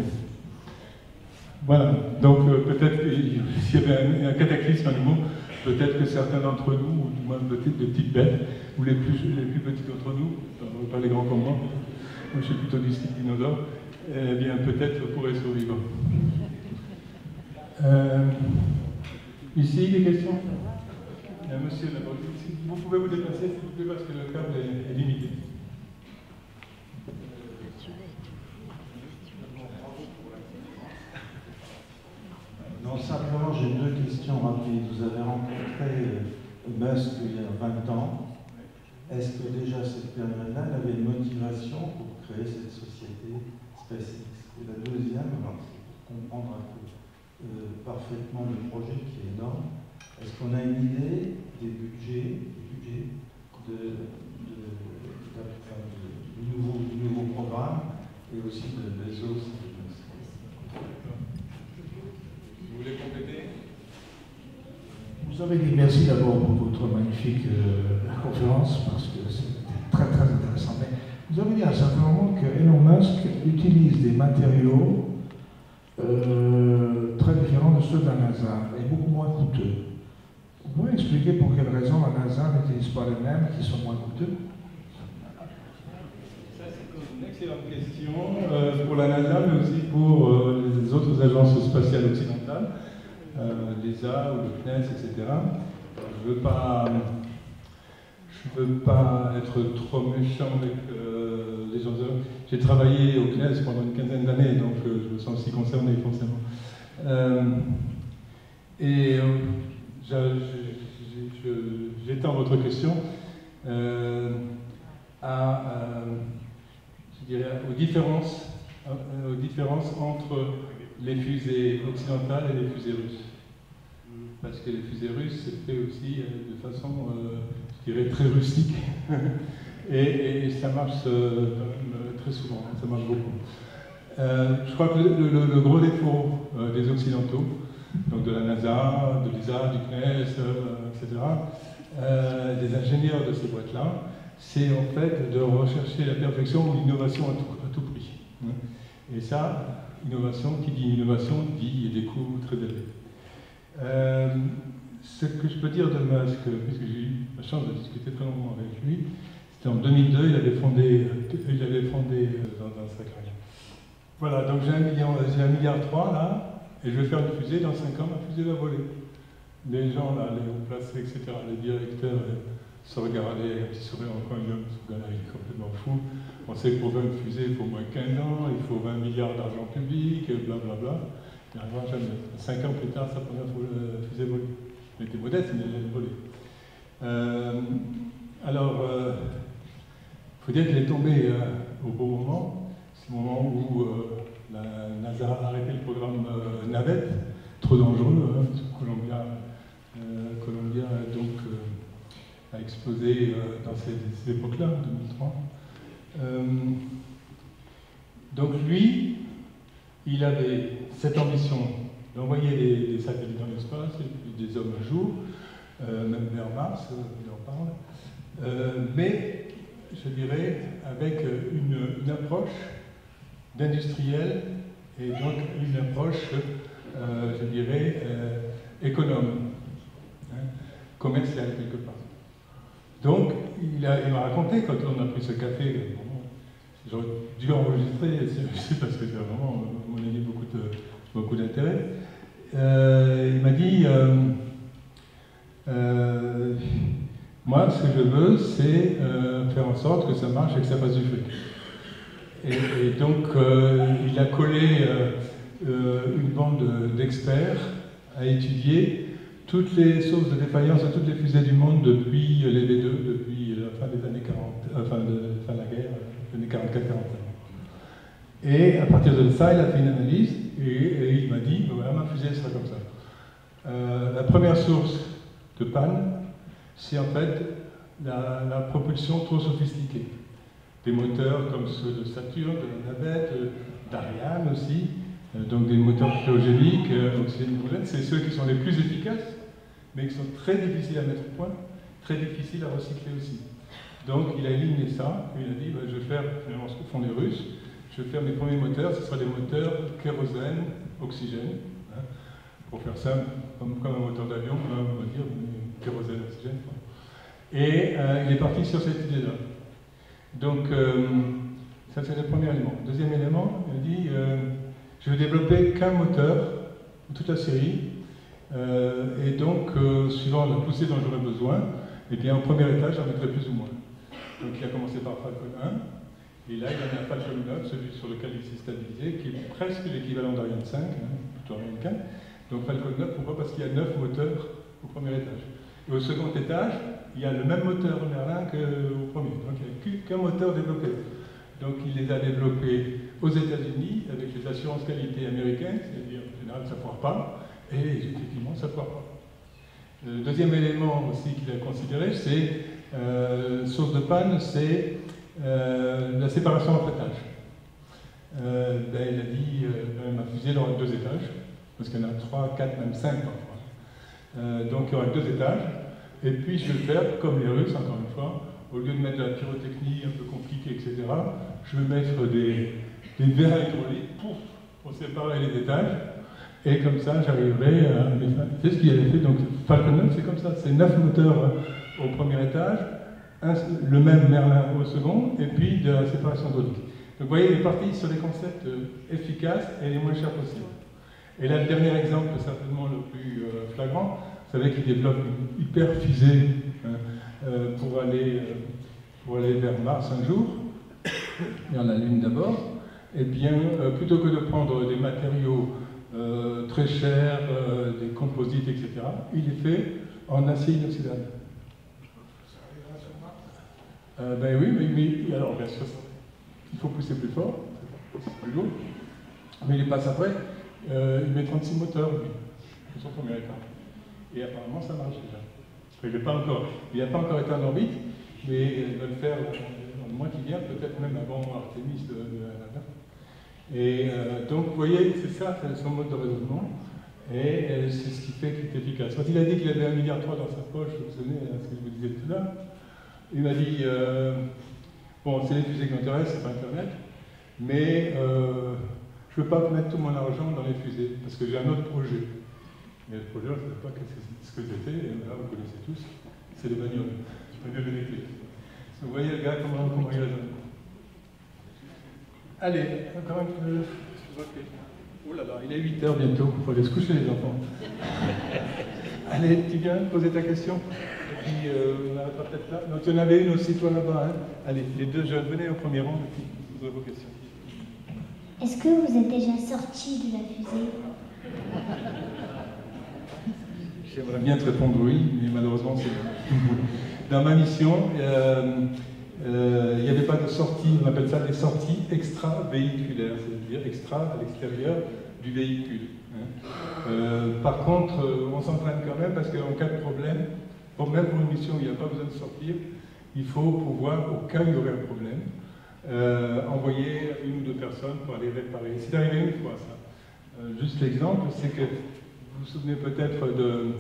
Voilà, donc peut-être s'il y avait un cataclysme à nouveau, peut-être que certains d'entre nous, ou du moins peut-être de petites bêtes, ou les plus petits d'entre nous, pas les grands comme moi je suis plutôt du style dinosaure, eh bien peut-être pourraient survivre. Ici, des questions? Monsieur, d'abord, vous pouvez vous déplacer s'il vous plaît parce que le câble est limité. Non, simplement, j'ai deux questions rapides. Vous avez rencontré Musk il y a 20 ans. Est-ce que déjà cette période-là, elle avait une motivation pour créer cette société SpaceX? Et la deuxième, alors, c'est pour comprendre un peu parfaitement le projet qui est énorme. Est-ce qu'on a une idée des budgets du nouveau programme et aussi des autres? Vous voulez compléter? Vous avez dit merci d'abord pour votre magnifique conférence, parce que c'était très très intéressant. Mais vous avez dit à un certain moment que Elon Musk utilise des matériaux très différents de ceux de la NASA et beaucoup moins coûteux. Vous pouvez expliquer pour quelle raison la NASA n'utilise pas les mêmes qui sont moins coûteux? Ça, c'est une excellente question pour la NASA, mais aussi pour les autres agences spatiales occidentales, l'ESA ou le CNES, etc. Je ne veux pas être trop méchant avec les gens. J'ai travaillé au CNES pendant une quinzaine d'années, donc je me sens aussi concerné, forcément. J'étends votre question je dirais, aux différences entre les fusées occidentales et les fusées russes. Parce que les fusées russes, c'est fait aussi de façon, je dirais, très rustique. et ça marche quand même très souvent, ça marche beaucoup. Je crois que le gros défaut des Occidentaux, donc de la NASA, de l'ESA, du CNES, etc., des ingénieurs de ces boîtes-là, c'est en fait de rechercher la perfection ou l'innovation à tout prix. Et ça, innovation, qui dit innovation, dit des coûts très élevés. Ce que je peux dire de Musk, puisque j'ai eu la chance de discuter très longuement avec lui, c'était en 2002, il avait fondé dans un sacré. Voilà, donc j'ai 1,3 milliard là, et je vais faire une fusée, dans 5 ans, ma fusée va voler. Les gens là, les hauts placés, etc., les directeurs se regardaient avec un petit sourire en coin, ce gars-là il est complètement fou. On sait que pour faire une fusée, il faut au moins 15 ans, il faut 20 milliards d'argent public, blablabla. Il n'arrivera jamais. 5 ans plus tard, sa première fusée volée. Elle était modeste, mais elle volait. Il faut dire qu'il est tombé au bon moment. C'est le moment où la NASA a arrêté le programme Navette, trop dangereux, hein, parce que Columbia donc, a explosé dans ces époques-là, en 2003. Donc lui, il avait cette ambition d'envoyer des satellites dans l'espace, et puis des hommes un jour, même vers Mars, il en parle, mais je dirais avec une approche d'industriel et donc une approche, je dirais, économe, hein, commerciale quelque part. Donc, il m'a raconté, quand on a pris ce café, j'aurais dû enregistrer, c'est parce que c'est vraiment, on a eu beaucoup d'intérêt. Il m'a dit, moi, ce que je veux, c'est faire en sorte que ça marche et que ça fasse du fric. Et donc, il a collé une bande d'experts à étudier toutes les sources de défaillance de toutes les fusées du monde depuis les V2, depuis la fin des années 40, fin de la guerre, les années 44-45. Et à partir de ça, il a fait une analyse et il m'a dit, voilà, ma fusée sera comme ça. La première source de panne, c'est en fait la propulsion trop sophistiquée. Des moteurs comme ceux de Saturne, de la Navette, d'Ariane aussi, donc des moteurs cryogéniques, oxygène-hydrogène, c'est ceux qui sont les plus efficaces, mais qui sont très difficiles à mettre au point, très difficiles à recycler aussi. Donc il a éliminé ça, et il a dit, je vais faire, finalement ce que font les Russes, je vais faire mes premiers moteurs, ce sera des moteurs kérosène, oxygène, hein, pour faire ça comme un moteur d'avion, on va dire, kérosène, oxygène. Et il est parti sur cette idée-là. Donc, ça c'est le premier élément. Deuxième élément, il a dit, je vais développer qu'un moteur, toute la série, et donc, suivant la poussée dont j'aurai besoin, et bien au premier étage, j'en mettrai plus ou moins. Donc il a commencé par Falcon 1, et là il a mis un Falcon 9, celui sur lequel il s'est stabilisé, qui est presque l'équivalent d'Ariane 5, hein, plutôt Ariane 4. Donc Falcon 9, pourquoi? Parce qu'il y a 9 moteurs au premier étage. Et au second étage, il y a le même moteur Merlin qu'au premier. Donc il n'y a qu'un moteur développé. Donc il les a développés aux États-Unis avec les assurances qualité américaines, c'est-à-dire en général ça ne foire pas. Et effectivement, ça ne foire pas. Le deuxième élément aussi qu'il a considéré, c'est, source de panne, c'est la séparation en étages. Il a dit, ma fusée aura 2 étages, parce qu'il y en a 3, 4, même 5 parfois. Donc il y aura 2 étages, et puis je vais faire comme les Russes, encore une fois, au lieu de mettre de la pyrotechnie un peu compliquée, etc., je vais mettre des verres hydrauliques pour séparer les étages, et comme ça j'arriverai à... C'est ce qu'il avait fait, donc Falcon 9 c'est comme ça, c'est 9 moteurs au premier étage, le même Merlin au second, et puis de la séparation hydraulique. Donc vous voyez, il est parti sur des concepts efficaces et les moins chers possibles. Et là, le dernier exemple, certainement le plus flagrant, vous savez qu'il développe une hyper fusée pour aller vers Mars un jour, vers la Lune d'abord. Eh bien, plutôt que de prendre des matériaux très chers, des composites, etc., il est fait en acier inoxydable. Ben oui, mais alors bien sûr, il faut pousser plus fort, c'est plus lourd, mais il passe après, il met 36 moteurs, lui, pour son premier état. Et apparemment, ça marche déjà. Il n'a pas encore été en orbite, mais il va le faire dans le mois qui vient, peut-être même avant Artemis de la NASA. Et donc, vous voyez, c'est ça, c'est son mode de raisonnement, et c'est ce qui fait qu'il est efficace. Quand il a dit qu'il avait 1,3 milliard dans sa poche, vous vous souvenez, ce que je vous disais tout à l'heure, il m'a dit, bon, c'est les fusées qui m'intéressent, c'est pas Internet, mais je ne veux pas mettre tout mon argent dans les fusées, parce que j'ai un autre projet. Mais le projet, je ne sais pas ce que c'était, et là, vous connaissez tous, c'est les bagnoles, les bagnoles électriques. Vous voyez le gars, comment il raisonne. Allez, encore un peu. Oh là là, il est 8h bientôt, il faut aller se coucher les enfants. Allez, tu viens poser ta question, et puis on arrêtera peut-être là. Donc il y en avait une aussi, toi là-bas. Hein. Allez, les deux jeunes, venez au premier rang, et puis vous aurez vos questions. Est-ce que vous êtes déjà sorti de la fusée? J'aimerais bien te répondre oui, mais malheureusement c'est dans ma mission, il n'y avait pas de sortie, on appelle ça des sorties extra-véhiculaires, c'est-à-dire extra à l'extérieur du véhicule. Par contre, on s'entraîne quand même parce qu'en cas de problème, même pour une mission où il n'y a pas besoin de sortir, il faut pouvoir, au cas où il y aurait un problème, envoyer 1 ou 2 personnes pour aller réparer. C'est arrivé une fois ça. Juste l'exemple, c'est que vous vous souvenez peut-être de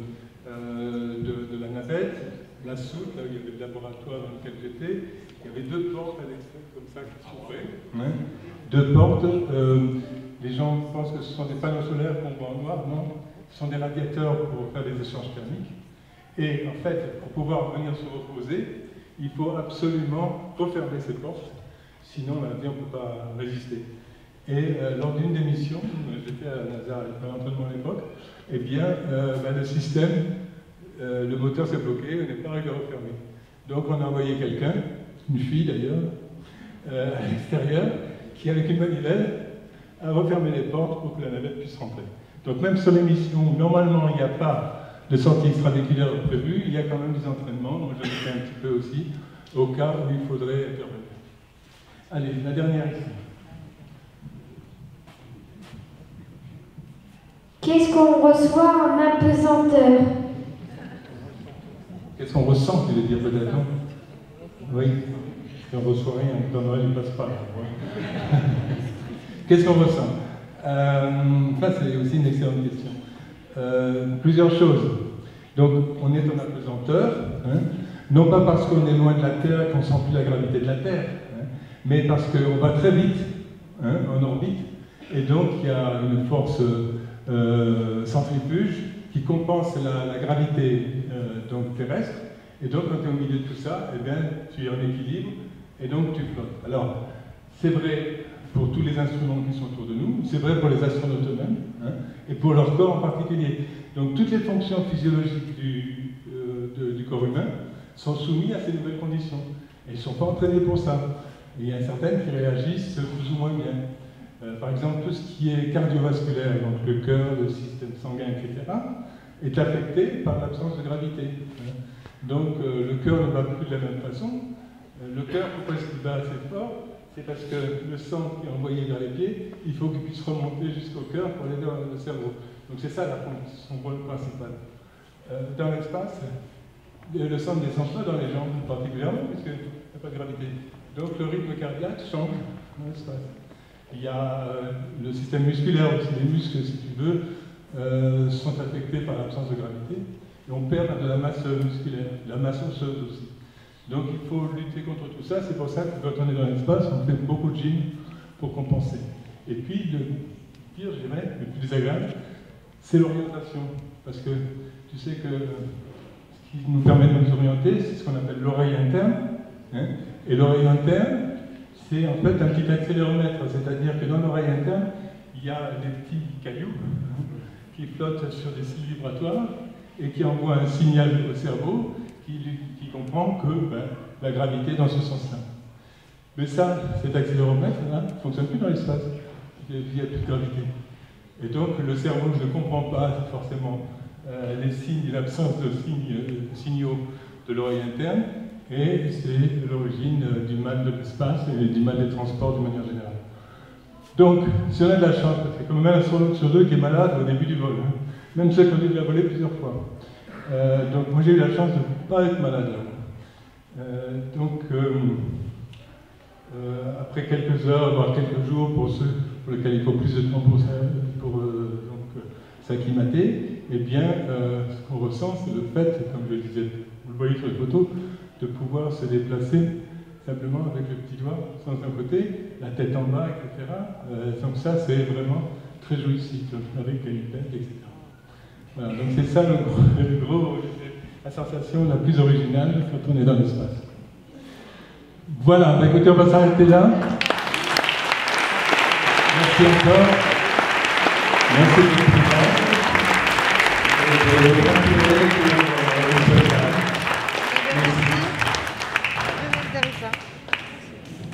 la navette, la soute, là où il y avait le laboratoire dans lequel j'étais, il y avait 2 portes à l'extérieur comme ça qui s'ouvraient. 2 portes, les gens pensent que ce sont des panneaux solaires qu'on voit en noir, non, ce sont des radiateurs pour faire des échanges thermiques. Et en fait, pour pouvoir venir se reposer, il faut absolument refermer ces portes, sinon l'avion ne peut pas résister. Et lors d'une des missions, j'étais à la NASA à l'entraînement à l'époque, eh bien, le système, le moteur s'est bloqué, on n'est pas arrivé à refermer. Donc on a envoyé quelqu'un, une fille d'ailleurs, à l'extérieur, qui avec une manivelle a refermé les portes pour que la navette puisse rentrer. Donc même sur les missions où normalement il n'y a pas de sortie extravéhiculaire prévue, il y a quand même des entraînements, moi j'en ai fait un petit peu aussi, au cas où il faudrait intervenir. Allez, la dernière ici. Qu'est-ce qu'on reçoit en apesanteur? Qu'est-ce qu'on ressent, tu veux dire peut-être, non? Oui, si on ne reçoit rien, dans Noël, il ne passe pas. Qu'est-ce qu'on ressent? Ça, c'est aussi une excellente question. Plusieurs choses. Donc, on est en apesanteur, hein, non pas parce qu'on est loin de la Terre et qu'on ne sent plus la gravité de la Terre, hein, mais parce qu'on va très vite hein, en orbite, et donc il y a une force centrifuge qui compense la gravité donc terrestre, et donc quand tu es au milieu de tout ça, eh bien, tu es en équilibre, et donc tu flottes. Alors, c'est vrai pour tous les instruments qui sont autour de nous, c'est vrai pour les astronautes eux-mêmes, hein, et pour leur corps en particulier. Donc toutes les fonctions physiologiques du corps humain sont soumises à ces nouvelles conditions. Et ils ne sont pas entraînés pour ça. Et il y en a certaines qui réagissent plus ou moins bien. Par exemple, tout ce qui est cardiovasculaire, donc le cœur, le système sanguin, etc., est affecté par l'absence de gravité. Donc le cœur ne bat plus de la même façon. Le cœur, pourquoi est-ce qu'il bat assez fort? C'est parce que le sang qui est envoyé vers les pieds, il faut qu'il puisse remonter jusqu'au cœur pour aller dans le cerveau. Donc c'est ça son rôle principal. Dans l'espace, le sang ne descend pas dans les jambes particulièrement, puisqu'il n'y a pas de gravité. Donc le rythme cardiaque change dans l'espace. Il y a le système musculaire aussi, les muscles, si tu veux, sont affectés par l'absence de gravité, et on perd de la masse musculaire, de la masse osseuse aussi. Donc il faut lutter contre tout ça, c'est pour ça que quand on est dans l'espace, on fait beaucoup de gym pour compenser. Et puis le pire, je dirais, le plus désagréable, c'est l'orientation. Parce que tu sais que ce qui nous permet de nous orienter, c'est ce qu'on appelle l'oreille interne. Hein, et l'oreille interne, c'est en fait un petit accéléromètre, c'est-à-dire que dans l'oreille interne, il y a des petits cailloux qui flottent sur des cils vibratoires et qui envoient un signal au cerveau qui comprend que la gravité est dans ce sens-là. Mais ça, cet accéléromètre-là, ne fonctionne plus dans l'espace. Il n'y a plus de gravité. Et donc, le cerveau ne comprend pas forcément les signes, l'absence de signaux de l'oreille interne, et c'est l'origine du mal de l'espace et du mal des transports d'une manière générale. Donc, si on a de la chance, parce qu'il y a quand même un astronaute sur deux qui est malade au début du vol, hein, même ceux qui ont déjà volé plusieurs fois. Donc, moi j'ai eu la chance de ne pas être malade là. Après quelques heures, voire quelques jours, pour ceux pour lesquels il faut plus de temps pour s'acclimater, eh bien, ce qu'on ressent, c'est le fait, comme je le disais, vous le voyez sur les photos, de pouvoir se déplacer simplement avec le petit doigt, sans un côté, la tête en bas, etc. Donc ça, c'est vraiment très jouissif, avec les lunettes, etc. Voilà, donc c'est ça la sensation la plus originale quand on est dans l'espace. Voilà, écoutez, on va s'arrêter là. Merci encore. Merci de votre présence.